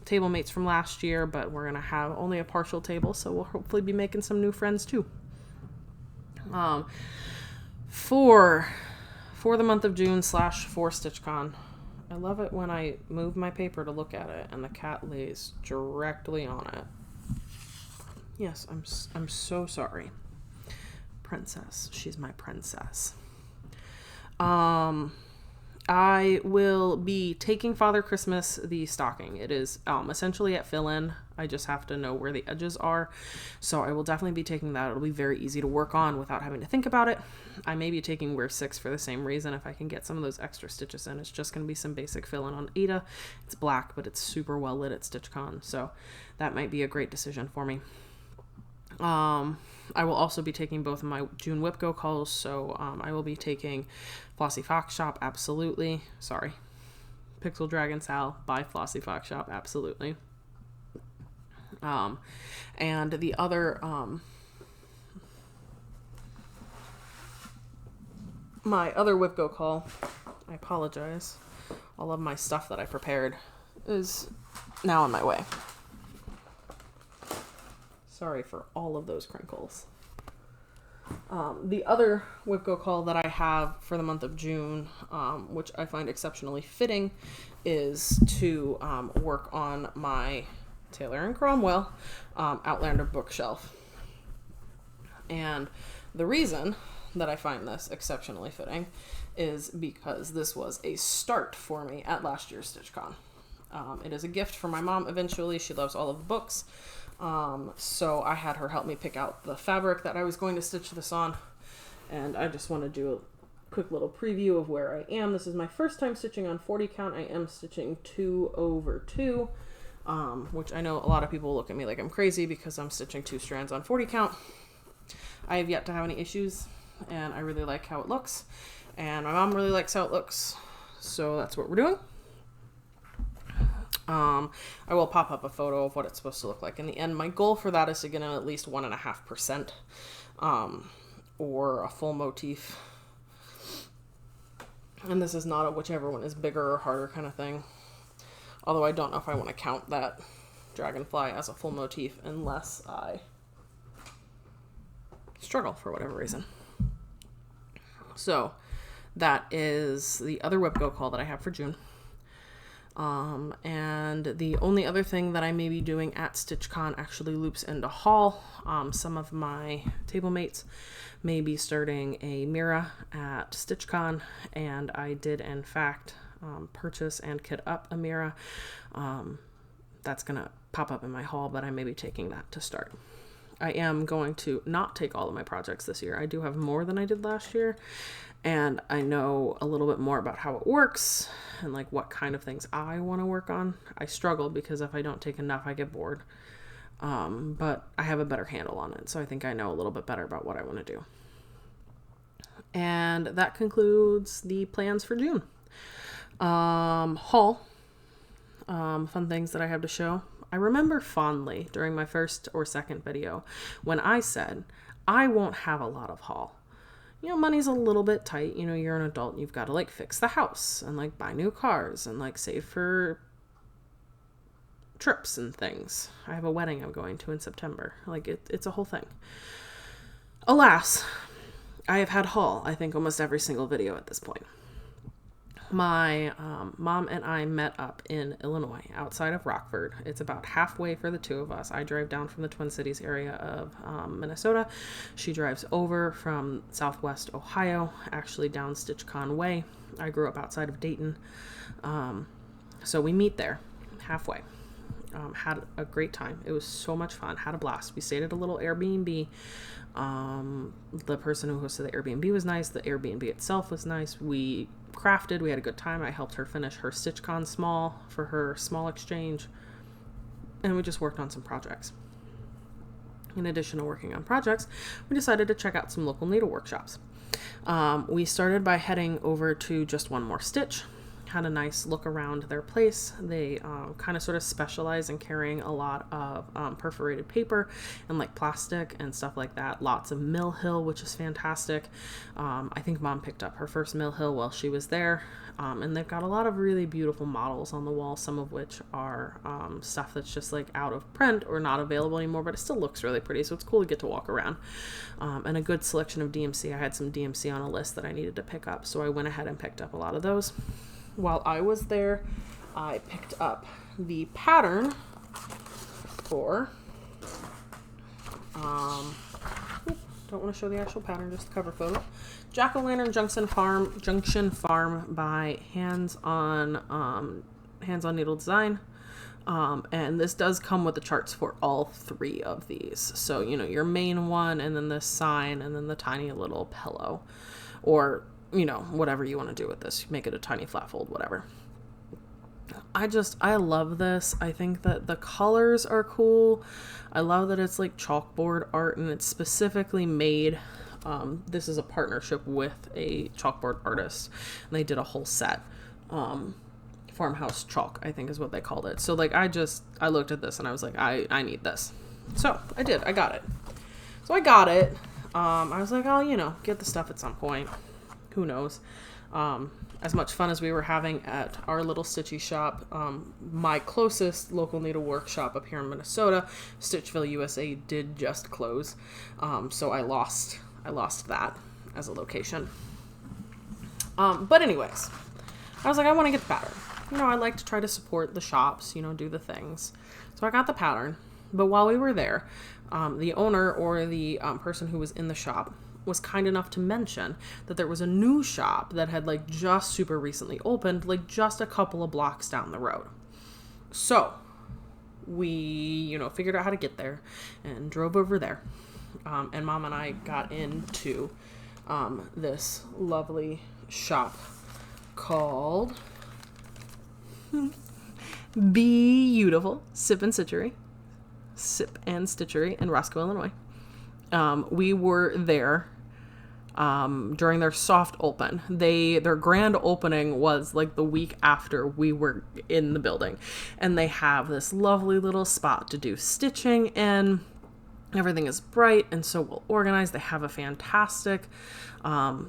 table mates from last year, but we're going to have only a partial table, so we'll hopefully be making some new friends too. For the month of June / for StitchCon, I love it when I move my paper to look at it and the cat lays directly on it. Yes, I'm so sorry. Princess. She's my princess. I will be taking Father Christmas the stocking. It is essentially at fill-in. I just have to know where the edges are. So I will definitely be taking that. It'll be very easy to work on without having to think about it. I may be taking Wear 6 for the same reason. If I can get some of those extra stitches in, it's just going to be some basic fill-in on Ada. It's black, but it's super well lit at StitchCon. So that might be a great decision for me. I will also be taking both of my June Whip Go calls, so I will be taking Flossy Fox Shop, absolutely. Sorry. Pixel Dragon Sal by Flossy Fox Shop, absolutely. And the other, my other Whip Go call, I apologize, all of my stuff that I prepared is now on my way. Sorry for all of those crinkles. The other whip go call that I have for the month of June, which I find exceptionally fitting, is to work on my Taylor and Cromwell Outlander bookshelf. And the reason that I find this exceptionally fitting is because this was a start for me at last year's StitchCon. It is a gift for my mom eventually. She loves all of the books. So I had her help me pick out the fabric that I was going to stitch this on. And I just want to do a quick little preview of where I am. This is my first time stitching on 40 count. I am stitching 2 over 2, which I know a lot of people look at me like I'm crazy because I'm stitching 2 strands on 40 count. I have yet to have any issues, and I really like how it looks. And my mom really likes how it looks. So that's what we're doing. I will pop up a photo of what it's supposed to look like in the end. My goal for that is to get in at least 1.5%, or a full motif. And this is not a whichever one is bigger or harder kind of thing. Although I don't know if I want to count that dragonfly as a full motif unless I struggle for whatever reason. So that is the other whip go call that I have for June. And the only other thing that I may be doing at StitchCon actually loops into haul. Some of my table mates may be starting a Mira at StitchCon, and I did in fact purchase and kit up a Mira. That's gonna pop up in my haul, but I may be taking that to start. I am going to not take all of my projects this year. I do have more than I did last year, and I know a little bit more about how it works and like what kind of things I want to work on. I struggle because if I don't take enough, I get bored. But I have a better handle on it, so I think I know a little bit better about what I want to do. And that concludes the plans for June. Haul. Fun things that I have to show. I remember fondly during my first or second video when I said I won't have a lot of haul. You know, money's a little bit tight. You know, you're an adult and you've got to like fix the house and like buy new cars and like save for trips and things. I have a wedding I'm going to in September. Like it's a whole thing. Alas, I have had haul, I think, almost every single video at this point. My mom and I met up in Illinois outside of Rockford. It's about halfway for the two of us. I drive down from the Twin Cities area of Minnesota. She drives over from Southwest Ohio, actually down StitchCon way. I grew up outside of Dayton. So we meet there halfway. Had a great time. It was so much fun. Had a blast. We stayed at a little Airbnb. The person who hosted the Airbnb was nice. The Airbnb itself was nice. We crafted. We had a good time. I helped her finish her StitchCon small for her small exchange. And we just worked on some projects. In addition to working on projects, we decided to check out some local needle workshops. We started by heading over to Just One More Stitch. Had a nice look around their place. They kind of sort of specialize in carrying a lot of perforated paper and like plastic and stuff like that. Lots of mill hill, which is fantastic. I think mom picked up her first mill hill while she was there. And they've got a lot of really beautiful models on the wall, some of which are stuff that's just like out of print or not available anymore, but it still looks really pretty. So it's cool to get to walk around. And a good selection of DMC. I had some DMC on a list that I needed to pick up, so I went ahead and picked up a lot of those. While I was there, I picked up the pattern for, don't want to show the actual pattern, just the cover photo. Jack-o'-lantern Junction Farm by Hands on Needle Design. And this does come with the charts for all 3 of these. So, you know, your main one, and then this sign, and then the tiny little pillow, or you know, whatever you want to do with this. Make it a tiny flat fold, whatever. I love this. I think that the colors are cool. I love that it's like chalkboard art and it's specifically made. This is a partnership with a chalkboard artist, and they did a whole set. Farmhouse chalk, I think is what they called it. So like, I looked at this and I was like, I need this. So I did. I got it. So I got it. I was like, I'll, you know, get the stuff at some point. Who knows? as much fun as we were having at our little stitchy shop, my closest local needlework shop up here in Minnesota, Stitchville, USA, did just close. So I lost that as a location. But anyways, I was like, I want to get the pattern. I like to try to support the shops, do the things. So I got the pattern. But while we were there, the owner or the person who was in the shop was kind enough to mention that there was a new shop that had like just super recently opened, like just a couple of blocks down the road. So we, figured out how to get there and drove over there. And Mom and I got into this lovely shop called Beautiful Sip and Stitchery in Roscoe, Illinois. We were there during their soft open. Their grand opening was like the week after we were in the building, and they have this lovely little spot to do stitching in. Everything is bright and so well organized. They have a fantastic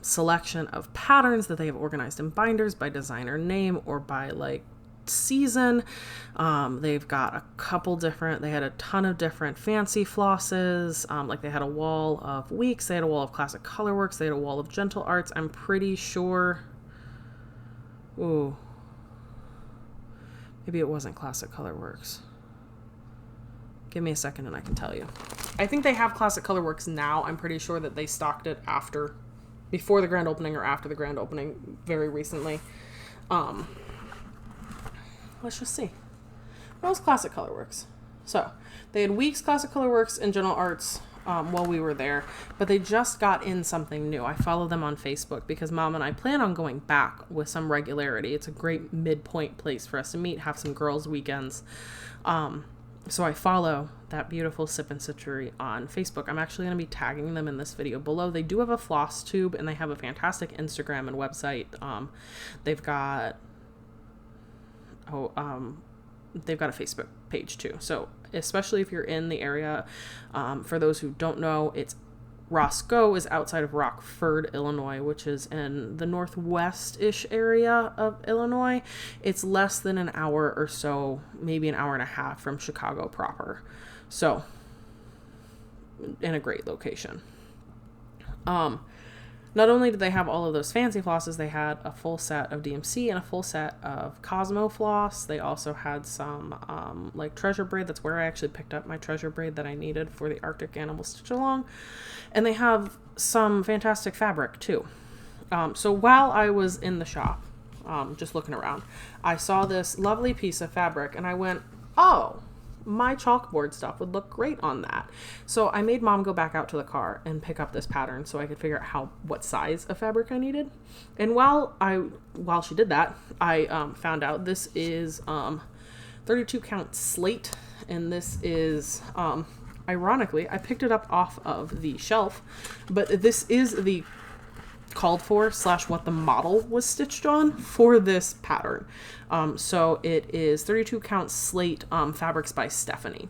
selection of patterns that they have organized in binders by designer name or by like season. They've got they had a ton of different fancy flosses. Like they had a wall of weeks, they had a wall of classic colorworks, they had a wall of gentle arts. I'm pretty sure, maybe it wasn't classic colorworks. Give me a second and I can tell you. I think they have classic colorworks now. I'm pretty sure that they stocked it before the grand opening or after the grand opening very recently. Let's just see. What was classic colorworks? So they had weeks classic colorworks and gentle arts while we were there, but they just got in something new. I follow them on Facebook because Mom and I plan on going back with some regularity. It's a great midpoint place for us to meet, have some girls' weekends. So I follow that Beautiful Sip and Stitchery on Facebook. I'm actually going to be tagging them in this video below. They do have a floss tube and they have a fantastic Instagram and website. They've got a Facebook page too. So especially if you're in the area, for those who don't know, Roscoe is outside of Rockford, Illinois, which is in the northwest-ish area of Illinois. It's less than an hour or so, maybe an hour and a half from Chicago proper. So, in a great location. Not only did they have all of those fancy flosses, they had a full set of DMC and a full set of Cosmo floss. They also had some like treasure braid. That's where I actually picked up my treasure braid that I needed for the Arctic Animal Stitch Along. And they have some fantastic fabric too. So while I was in the shop, just looking around, I saw this lovely piece of fabric and I went, oh, my chalkboard stuff would look great on that. So I made Mom go back out to the car and pick up this pattern so I could figure out what size of fabric I needed. And while she did that, I found out this is 32 count slate, and this is ironically, I picked it up off of the shelf, but this is the called for / what the model was stitched on for this pattern. So it is 32 count slate fabrics by Stephanie.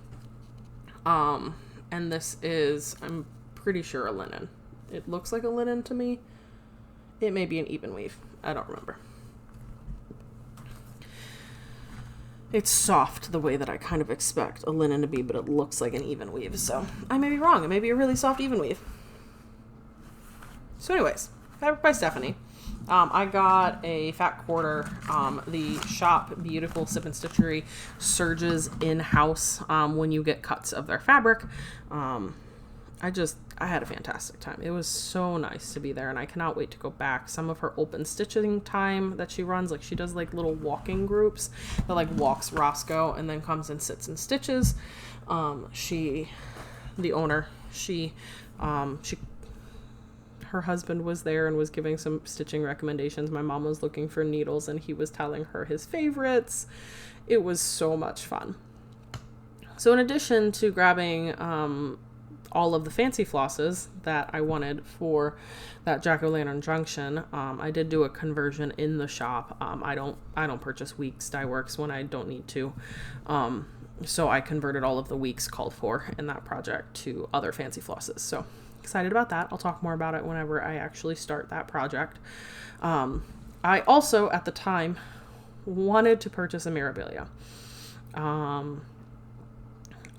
And this is, I'm pretty sure, a linen. It looks like a linen to me. It may be an even weave. I don't remember. It's soft the way that I kind of expect a linen to be, but it looks like an even weave. So I may be wrong. It may be a really soft even weave. So anyways, fabric by Stephanie. I got a fat quarter. The shop Beautiful Sip and Stitchery surges in-house when you get cuts of their fabric. I had a fantastic time. It was so nice to be there, and I cannot wait to go back. Some of her open stitching time that she runs, like she does like little walking groups that like walks Roscoe and then comes and sits and stitches. The owner, her husband was there and was giving some stitching recommendations. My mom was looking for needles and he was telling her his favorites. It was so much fun. So in addition to grabbing all of the fancy flosses that I wanted for that Jack-o'-lantern junction, I did do a conversion in the shop. I don't purchase weeks dye works when I don't need to. So I converted all of the weeks called for in that project to other fancy flosses. So excited about that. I'll talk more about it whenever I actually start that project. I also, at the time, wanted to purchase a Mirabilia.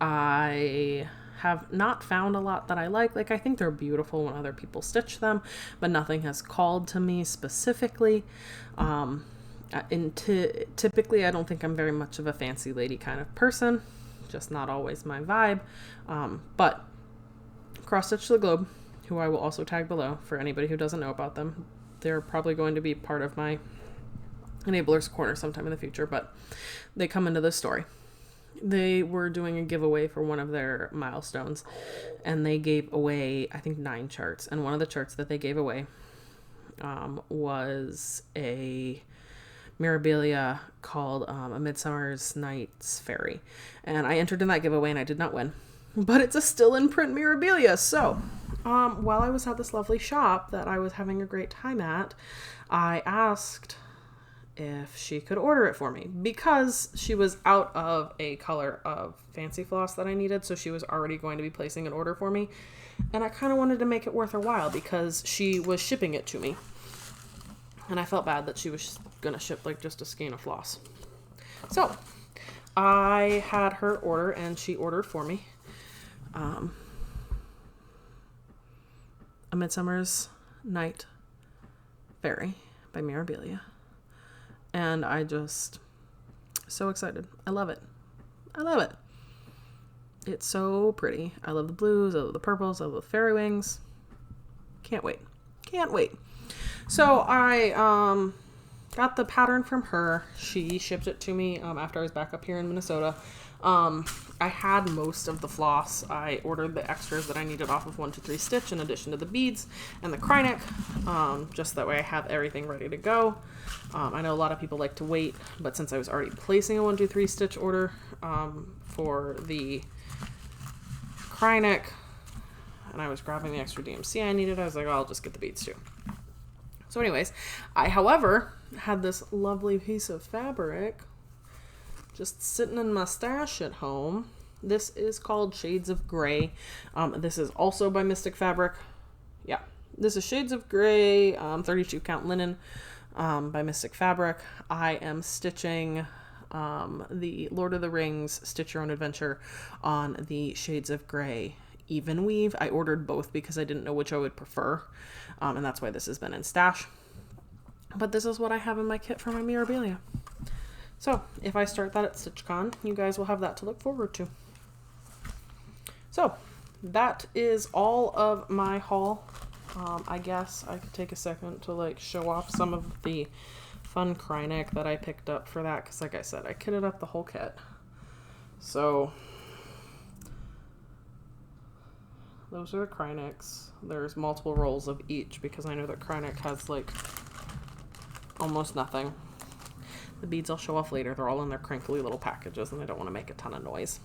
I have not found a lot that I like. Like, I think they're beautiful when other people stitch them, but nothing has called to me specifically. Typically, I don't think I'm very much of a fancy lady kind of person. Just not always my vibe. But Cross Stitch to the Globe, who I will also tag below for anybody who doesn't know about them. They're probably going to be part of my Enablers Corner sometime in the future, but they come into this story. They were doing a giveaway for one of their milestones, and they gave away, I think, 9 charts. And one of the charts that they gave away was a Mirabilia called A Midsummer's Night's Fairy. And I entered in that giveaway and I did not win. But it's a still in print Mirabilia. So while I was at this lovely shop that I was having a great time at, I asked if she could order it for me because she was out of a color of fancy floss that I needed. So she was already going to be placing an order for me. And I kind of wanted to make it worth her while because she was shipping it to me. And I felt bad that she was going to ship like just a skein of floss. So I had her order and she ordered for me A Midsummer's Night Fairy by Mirabilia. And I just, so excited. I love it. I love it. It's so pretty. I love the blues, I love the purples, I love the fairy wings. Can't wait. Can't wait. So I got the pattern from her. She shipped it to me after I was back up here in Minnesota. I had most of the floss. I ordered the extras that I needed off of 1-2-3 Stitch in addition to the beads and the cry just that way I have everything ready to go. I know a lot of people like to wait, but since I was already placing a 1-2-3 Stitch order for the cry and I was grabbing the extra DMC I needed, I was like, oh, I'll just get the beads too. So anyways, I, however, had this lovely piece of fabric just sitting in my stash at home. This is called Shades of Gray. This is also by Mystic Fabric. Yeah, this is Shades of Gray, 32 count linen by Mystic Fabric. I am stitching the Lord of the Rings Stitch Your Own Adventure on the Shades of Gray even weave. I ordered both because I didn't know which I would prefer, and that's why this has been in stash. But this is what I have in my kit for my Mirabilia. So if I start that at StitchCon, you guys will have that to look forward to. So that is all of my haul. I guess I could take a second to like show off some of the fun cry neck that I picked up for that, because like I said, I kitted up the whole kit. So those are the cry necks. There's multiple rolls of each because I know that cry neck has like almost nothing. The beads I'll show off later. They're all in their crinkly little packages and I don't want to make a ton of noise.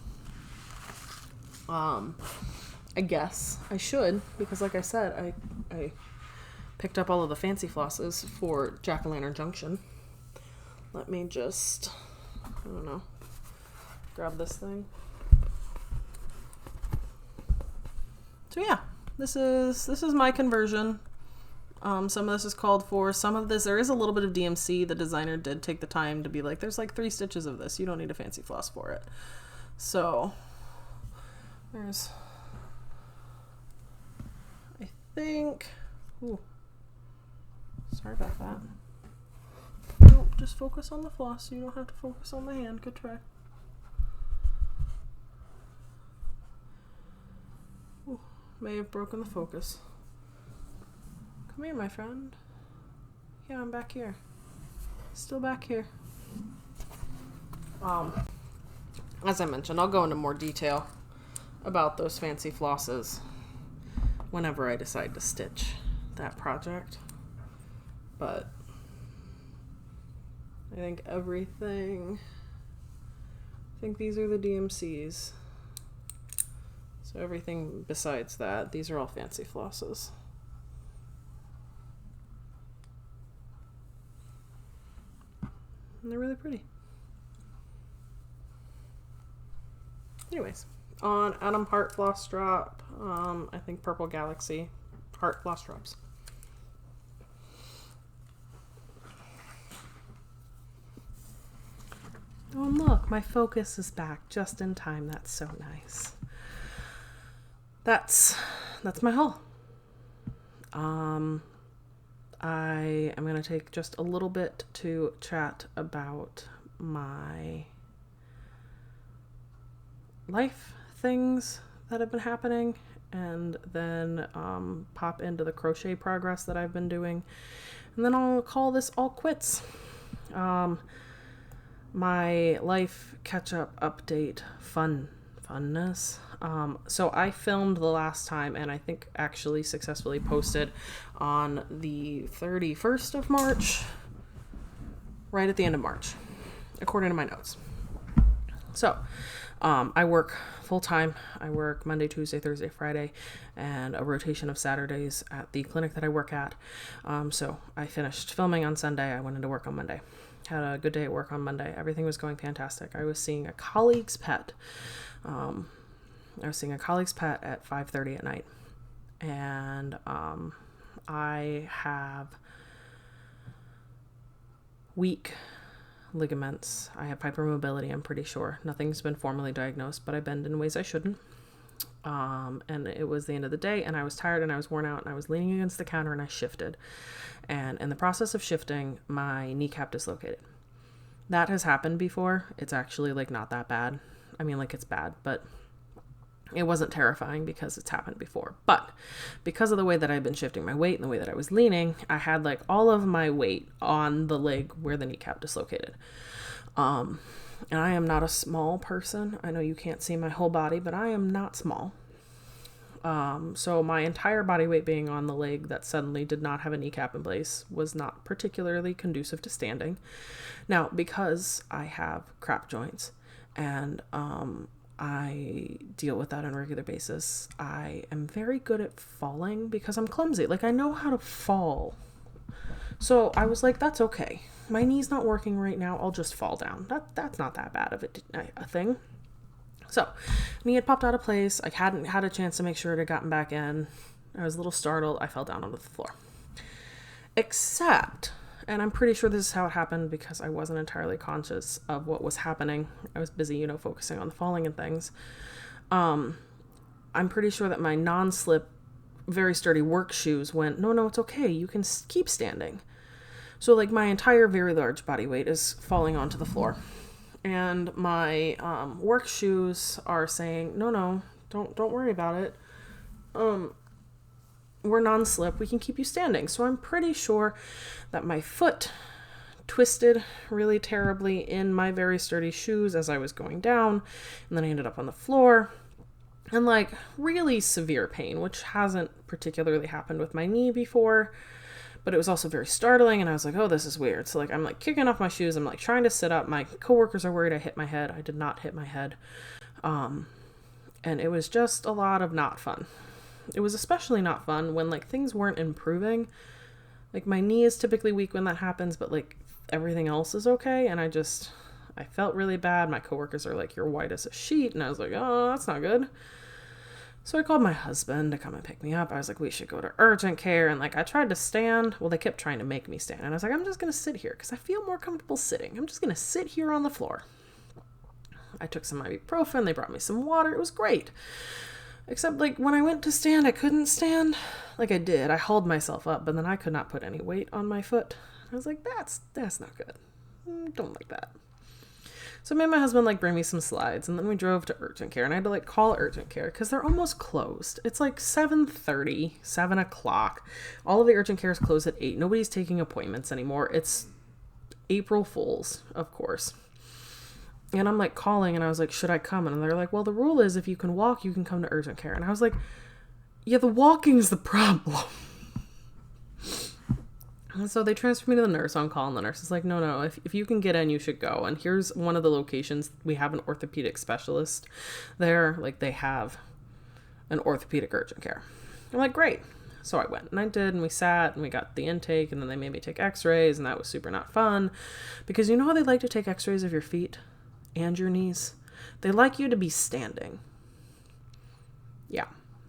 I guess I should, because like I said, I picked up all of the fancy flosses for Jack-o'-lantern Junction. Let me just, I don't know, grab this thing. So yeah, this is my conversion. Some of this is called for. Some of this, there is a little bit of DMC. The designer did take the time to be like, there's like 3 stitches of this. You don't need a fancy floss for it. So there's, I think, ooh, sorry about that. Nope, just focus on the floss so you don't have to focus on the hand. Good try. Ooh, may have broken the focus. Come here, my friend. Yeah, I'm back here. Still back here. As I mentioned, I'll go into more detail about those fancy flosses whenever I decide to stitch that project. But I think everything, I think these are the DMCs. So everything besides that, these are all fancy flosses. And they're really pretty. Anyways, on Atom Heart Floss Drop, I think Purple Galaxy Heart Floss Drops. Oh, and look, my focus is back just in time. That's so nice. That's my haul. I am going to take just a little bit to chat about my life things that have been happening, and then pop into the crochet progress that I've been doing, and then I'll call this all quits. My life catch-up update funness. So I filmed the last time, and I think actually successfully posted on the 31st of March, right at the end of March, according to my notes. So I work full-time. I work Monday, Tuesday, Thursday, Friday, and a rotation of Saturdays at the clinic that I work at. So I finished filming on Sunday. I went into work on Monday. Had a good day at work on Monday. Everything was going fantastic. I was seeing a colleague's pet. I was seeing a colleague's pet at 5:30 at night. And I have weak ligaments. I have hypermobility, I'm pretty sure. Nothing's been formally diagnosed, but I bend in ways I shouldn't. And it was the end of the day, and I was tired and I was worn out, and I was leaning against the counter and I shifted. And in the process of shifting, my kneecap dislocated. That has happened before. It's actually like not that bad. I mean, like it's bad, but it wasn't terrifying because it's happened before. But because of the way that I've been shifting my weight and the way that I was leaning, I had like all of my weight on the leg where the kneecap dislocated. And I am not a small person. I know you can't see my whole body, but I am not small. So my entire body weight being on the leg that suddenly did not have a kneecap in place was not particularly conducive to standing. Now, because I have crap joints and I deal with that on a regular basis, I am very good at falling because I'm clumsy. Like I know how to fall. So I was like, that's okay. My knee's not working right now. I'll just fall down. That's not that bad of a thing. So, knee had popped out of place. I hadn't had a chance to make sure it had gotten back in. I was a little startled. I fell down onto the floor. Except, and I'm pretty sure this is how it happened because I wasn't entirely conscious of what was happening. I was busy, focusing on the falling and things. I'm pretty sure that my non-slip, very sturdy work shoes went, no, it's okay. You can keep standing. So, like, my entire very large body weight is falling onto the floor. And my work shoes are saying, no, don't worry about it. We're non-slip. We can keep you standing. So I'm pretty sure that my foot twisted really terribly in my very sturdy shoes as I was going down. And then I ended up on the floor. And like really severe pain, which hasn't particularly happened with my knee before. But it was also very startling, and I was like, oh, this is weird. So, like, I'm, like, kicking off my shoes. I'm, like, trying to sit up. My coworkers are worried I hit my head. I did not hit my head. And it was just a lot of not fun. It was especially not fun when, like, things weren't improving. Like, my knee is typically weak when that happens, but, like, everything else is okay. And I felt really bad. My coworkers are like, you're white as a sheet. And I was like, oh, that's not good. So I called my husband to come and pick me up. I was like, we should go to urgent care. And like, I tried to stand. Well, they kept trying to make me stand. And I was like, I'm just going to sit here because I feel more comfortable sitting. I'm just going to sit here on the floor. I took some ibuprofen. They brought me some water. It was great. Except like when I went to stand, I couldn't stand like I did. I hauled myself up, but then I could not put any weight on my foot. I was like, that's not good. Don't like that. So I made my husband like bring me some slides, and then we drove to urgent care, and I had to like call urgent care because they're almost closed. It's like 7:30, 7 o'clock. All of the urgent cares close at 8. Nobody's taking appointments anymore. It's April Fools, of course. And I'm like calling, and I was like, should I come? And they're like, well, the rule is if you can walk, you can come to urgent care. And I was like, yeah, the walking's the problem. And so they transferred me to the nurse on call, and the nurse is like, no, if you can get in, you should go. And here's one of the locations. We have an orthopedic specialist there. Like, they have an orthopedic urgent care. I'm like, great. So I went, and I did, and we sat, and we got the intake, and then they made me take x-rays, and that was super not fun. Because you know how they like to take x-rays of your feet and your knees? They like you to be standing. Yeah.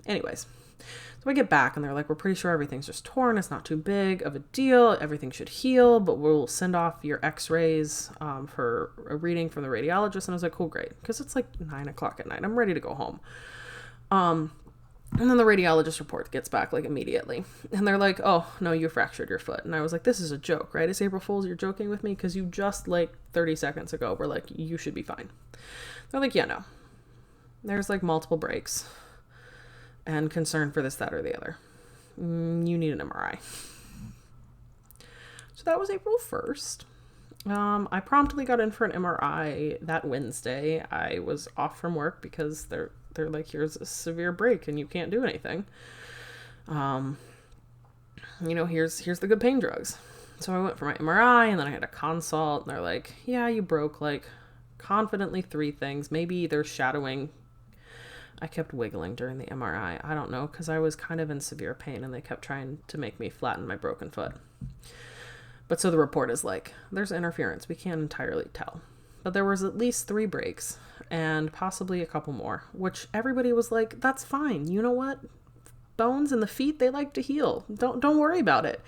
Anyways. So So I get back and they're like, we're pretty sure everything's just torn. It's not too big of a deal. Everything should heal, but we'll send off your x-rays for a reading from the radiologist. And I was like, cool, great. Because it's like 9 o'clock at night. I'm ready to go home. And then the radiologist report gets back like immediately. And they're like, oh, no, you fractured your foot. And I was like, this is a joke, right? It's April Fool's. You're joking with me? Because you just like 30 seconds ago were like, you should be fine. They're like, yeah, no. There's like multiple breaks and concern for this, that, or the other. You need an MRI. So that was April 1st. I promptly got in for an MRI that Wednesday. I was off from work because they're like, here's a severe break and you can't do anything. Here's the good pain drugs. So I went for my MRI and then I had a consult and they're like, yeah, you broke like confidently 3 things. Maybe there's shadowing. I kept wiggling during the MRI. I don't know, because I was kind of in severe pain and they kept trying to make me flatten my broken foot. But so the report is like, there's interference. We can't entirely tell. But there was at least 3 breaks and possibly a couple more, which everybody was like, that's fine. You know what? Bones in the feet, they like to heal. Don't worry about it.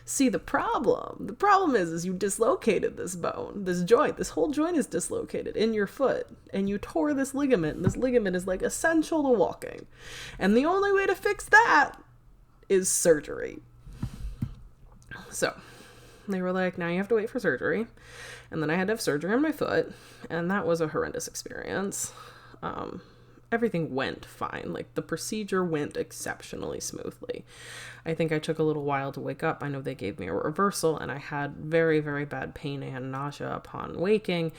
See, the problem is you dislocated this bone, this joint. This whole joint is dislocated in your foot, and you tore this ligament, and this ligament is like essential to walking. And the only way to fix that is surgery. So they were like, now you have to wait for surgery. And then I had to have surgery on my foot, and that was a horrendous experience. Everything went fine. Like, the procedure went exceptionally smoothly. I think I took a little while to wake up. I know they gave me a reversal, and I had very, very bad pain and nausea upon waking.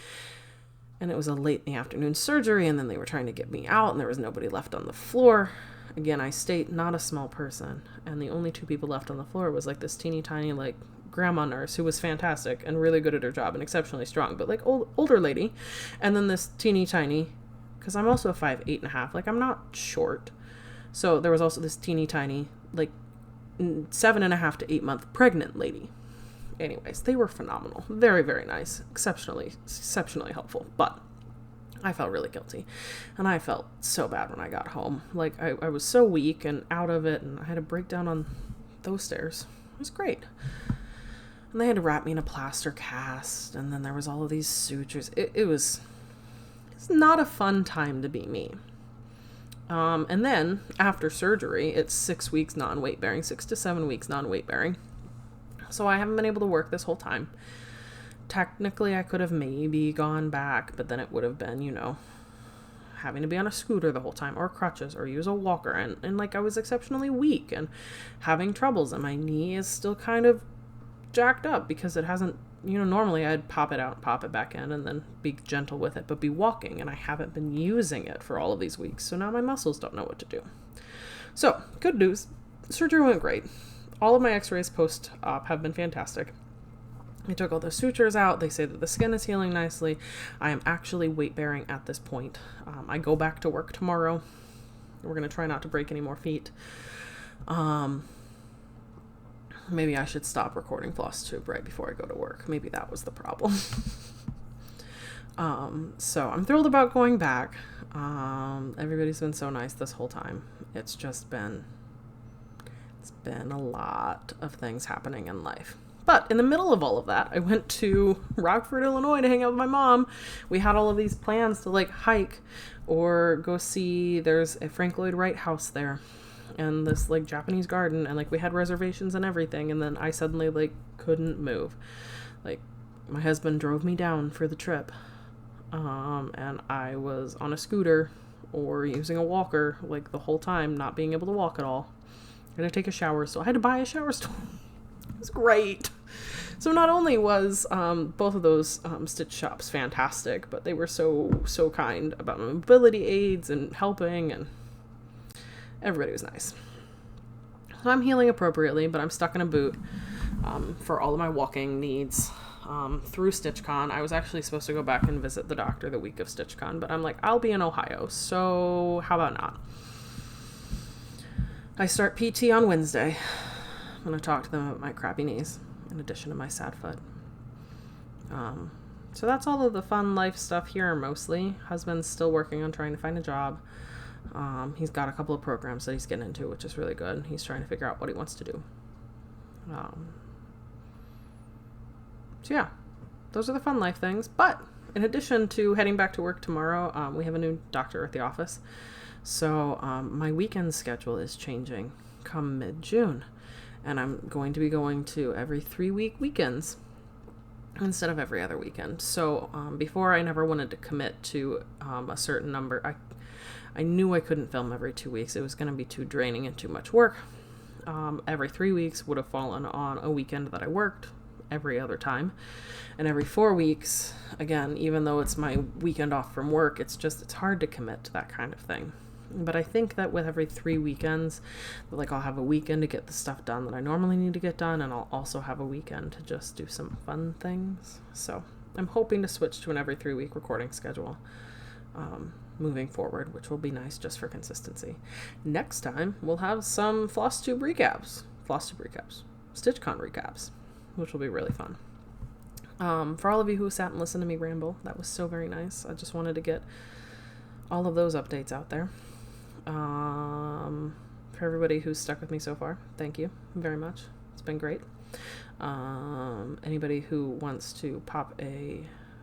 And it was a late in the afternoon surgery, and then they were trying to get me out, and there was nobody left on the floor. Again, I state, not a small person. And the only 2 people left on the floor was like this teeny tiny, like, grandma nurse who was fantastic and really good at her job and exceptionally strong, but like older lady. And then this teeny tiny, because I'm also a 5'8.5", like I'm not short. So there was also this teeny tiny, like 7.5 to 8 month pregnant lady. Anyways, they were phenomenal. Very, very nice. Exceptionally helpful. But I felt really guilty. And I felt so bad when I got home. Like I was so weak and out of it, and I had a breakdown on those stairs. It was great. And they had to wrap me in a plaster cast, and then there was all of these sutures. It's not a fun time to be me. And then after surgery, it's 6 weeks non-weight bearing, 6 to 7 weeks non-weight bearing. So I haven't been able to work this whole time. Technically, I could have maybe gone back, but then it would have been, having to be on a scooter the whole time, or crutches, or use a walker. And like, I was exceptionally weak and having troubles, and my knee is still kind of jacked up because it hasn't, normally I'd pop it out, pop it back in, and then be gentle with it, but be walking, and I haven't been using it for all of these weeks, so now my muscles don't know what to do. So, good news, surgery went great. All of my x-rays post-op have been fantastic. I took all the sutures out. They say that the skin is healing nicely. I am actually weight-bearing at this point. I go back to work tomorrow. We're going to try not to break any more feet. Maybe I should stop recording Floss Tube right before I go to work. Maybe that was the problem. So I'm thrilled about going back. Everybody's been so nice this whole time. It's been a lot of things happening in life. But in the middle of all of that, I went to Rockford, Illinois to hang out with my mom. We had all of these plans to like hike or go see, there's a Frank Lloyd Wright house there. And this like Japanese garden, and like we had reservations and everything, and then I suddenly like couldn't move. Like, my husband drove me down for the trip, and I was on a scooter or using a walker like the whole time, not being able to walk at all. I had to take a shower, so I had to buy a shower stool. It was great. So not only was both of those stitch shops fantastic, but they were so kind about my mobility aids and helping, and everybody was nice. So I'm healing appropriately, but I'm stuck in a boot for all of my walking needs through StitchCon. I was actually supposed to go back and visit the doctor the week of StitchCon, but I'm like, I'll be in Ohio, so how about not? I start PT on Wednesday. I'm going to talk to them about my crappy knees, in addition to my sad foot. So that's all of the fun life stuff here, mostly. Husband's still working on trying to find a job. He's got a couple of programs that he's getting into, which is really good. He's trying to figure out what he wants to do. So yeah, those are the fun life things. But in addition to heading back to work tomorrow, we have a new doctor at the office. So my weekend schedule is changing come mid-June. And I'm going to be going to every 3-week weekends instead of every other weekend. So before, I never wanted to commit to a certain number. I knew I couldn't film every 2 weeks. It was going to be too draining and too much work. Every 3 weeks would have fallen on a weekend that I worked every other time. And every 4 weeks, again, even though it's my weekend off from work, it's hard to commit to that kind of thing. But I think that with every 3 weekends, like, I'll have a weekend to get the stuff done that I normally need to get done, and I'll also have a weekend to just do some fun things. So I'm hoping to switch to an every 3-week recording schedule moving forward, which will be nice just for consistency. Next time, we'll have some FlossTube recaps, StitchCon recaps, which will be really fun. For all of you who sat and listened to me ramble, that was so very nice. I just wanted to get all of those updates out there. For everybody who's stuck with me so far, thank you very much. It's been great. Anybody who wants to pop a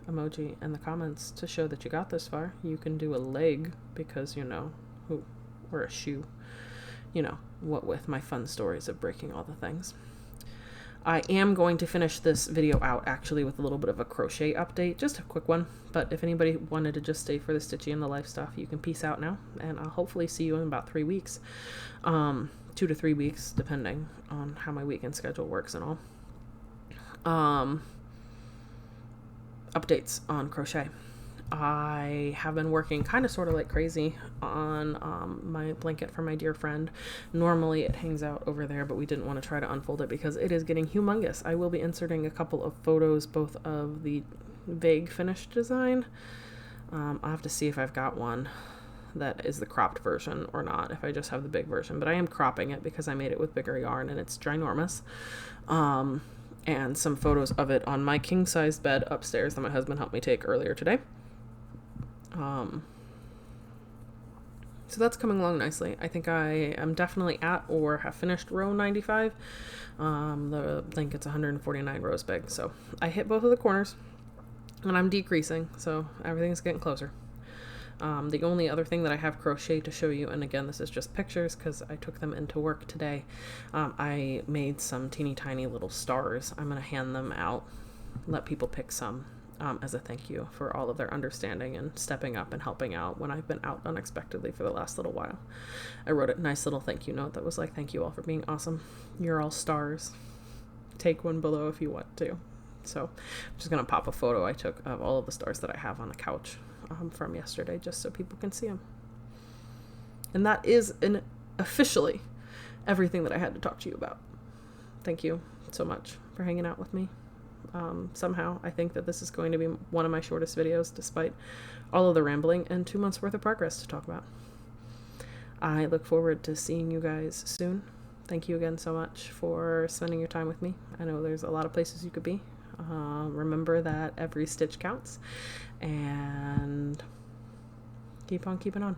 emoji in the comments to show that you got this far, you can do a leg, because or a shoe, what with my fun stories of breaking all the things. I am going to finish this video out actually with a little bit of a crochet update, just a quick one. But if anybody wanted to just stay for the stitchy and the life stuff, you can peace out now, and I'll hopefully see you in about 3 weeks, 2 to 3 weeks, depending on how my weekend schedule works and all. Updates on crochet. I have been working kind of sort of like crazy on my blanket for my dear friend. Normally it hangs out over there, but we didn't want to try to unfold it because it is getting humongous. I will be inserting a couple of photos, both of the vague finished design. I'll have to see if I've got one that is the cropped version or not, if I just have the big version. But I am cropping it because I made it with bigger yarn and it's ginormous. And some photos of it on my king-sized bed upstairs that my husband helped me take earlier today. So that's coming along nicely. I think I am definitely at or have finished row 95. The blanket's 149 rows big, so I hit both of the corners and I'm decreasing, so everything's getting closer. The only other thing that I have crochet to show you, and again, this is just pictures because I took them into work today. I made some teeny tiny little stars. I'm going to hand them out, let people pick some. As a thank you for all of their understanding and stepping up and helping out when I've been out unexpectedly for the last little while. I wrote a nice little thank you note that was like, thank you all for being awesome. You're all stars. Take one below if you want to. So I'm just going to pop a photo I took of all of the stars that I have on the couch from yesterday, just so people can see them. And that is officially everything that I had to talk to you about. Thank you so much for hanging out with me. Somehow I think that this is going to be one of my shortest videos, despite all of the rambling and 2 months worth of progress to talk about. I look forward to seeing you guys soon. Thank you again so much for spending your time with me. I know there's a lot of places you could be. Remember that every stitch counts, and keep on keeping on.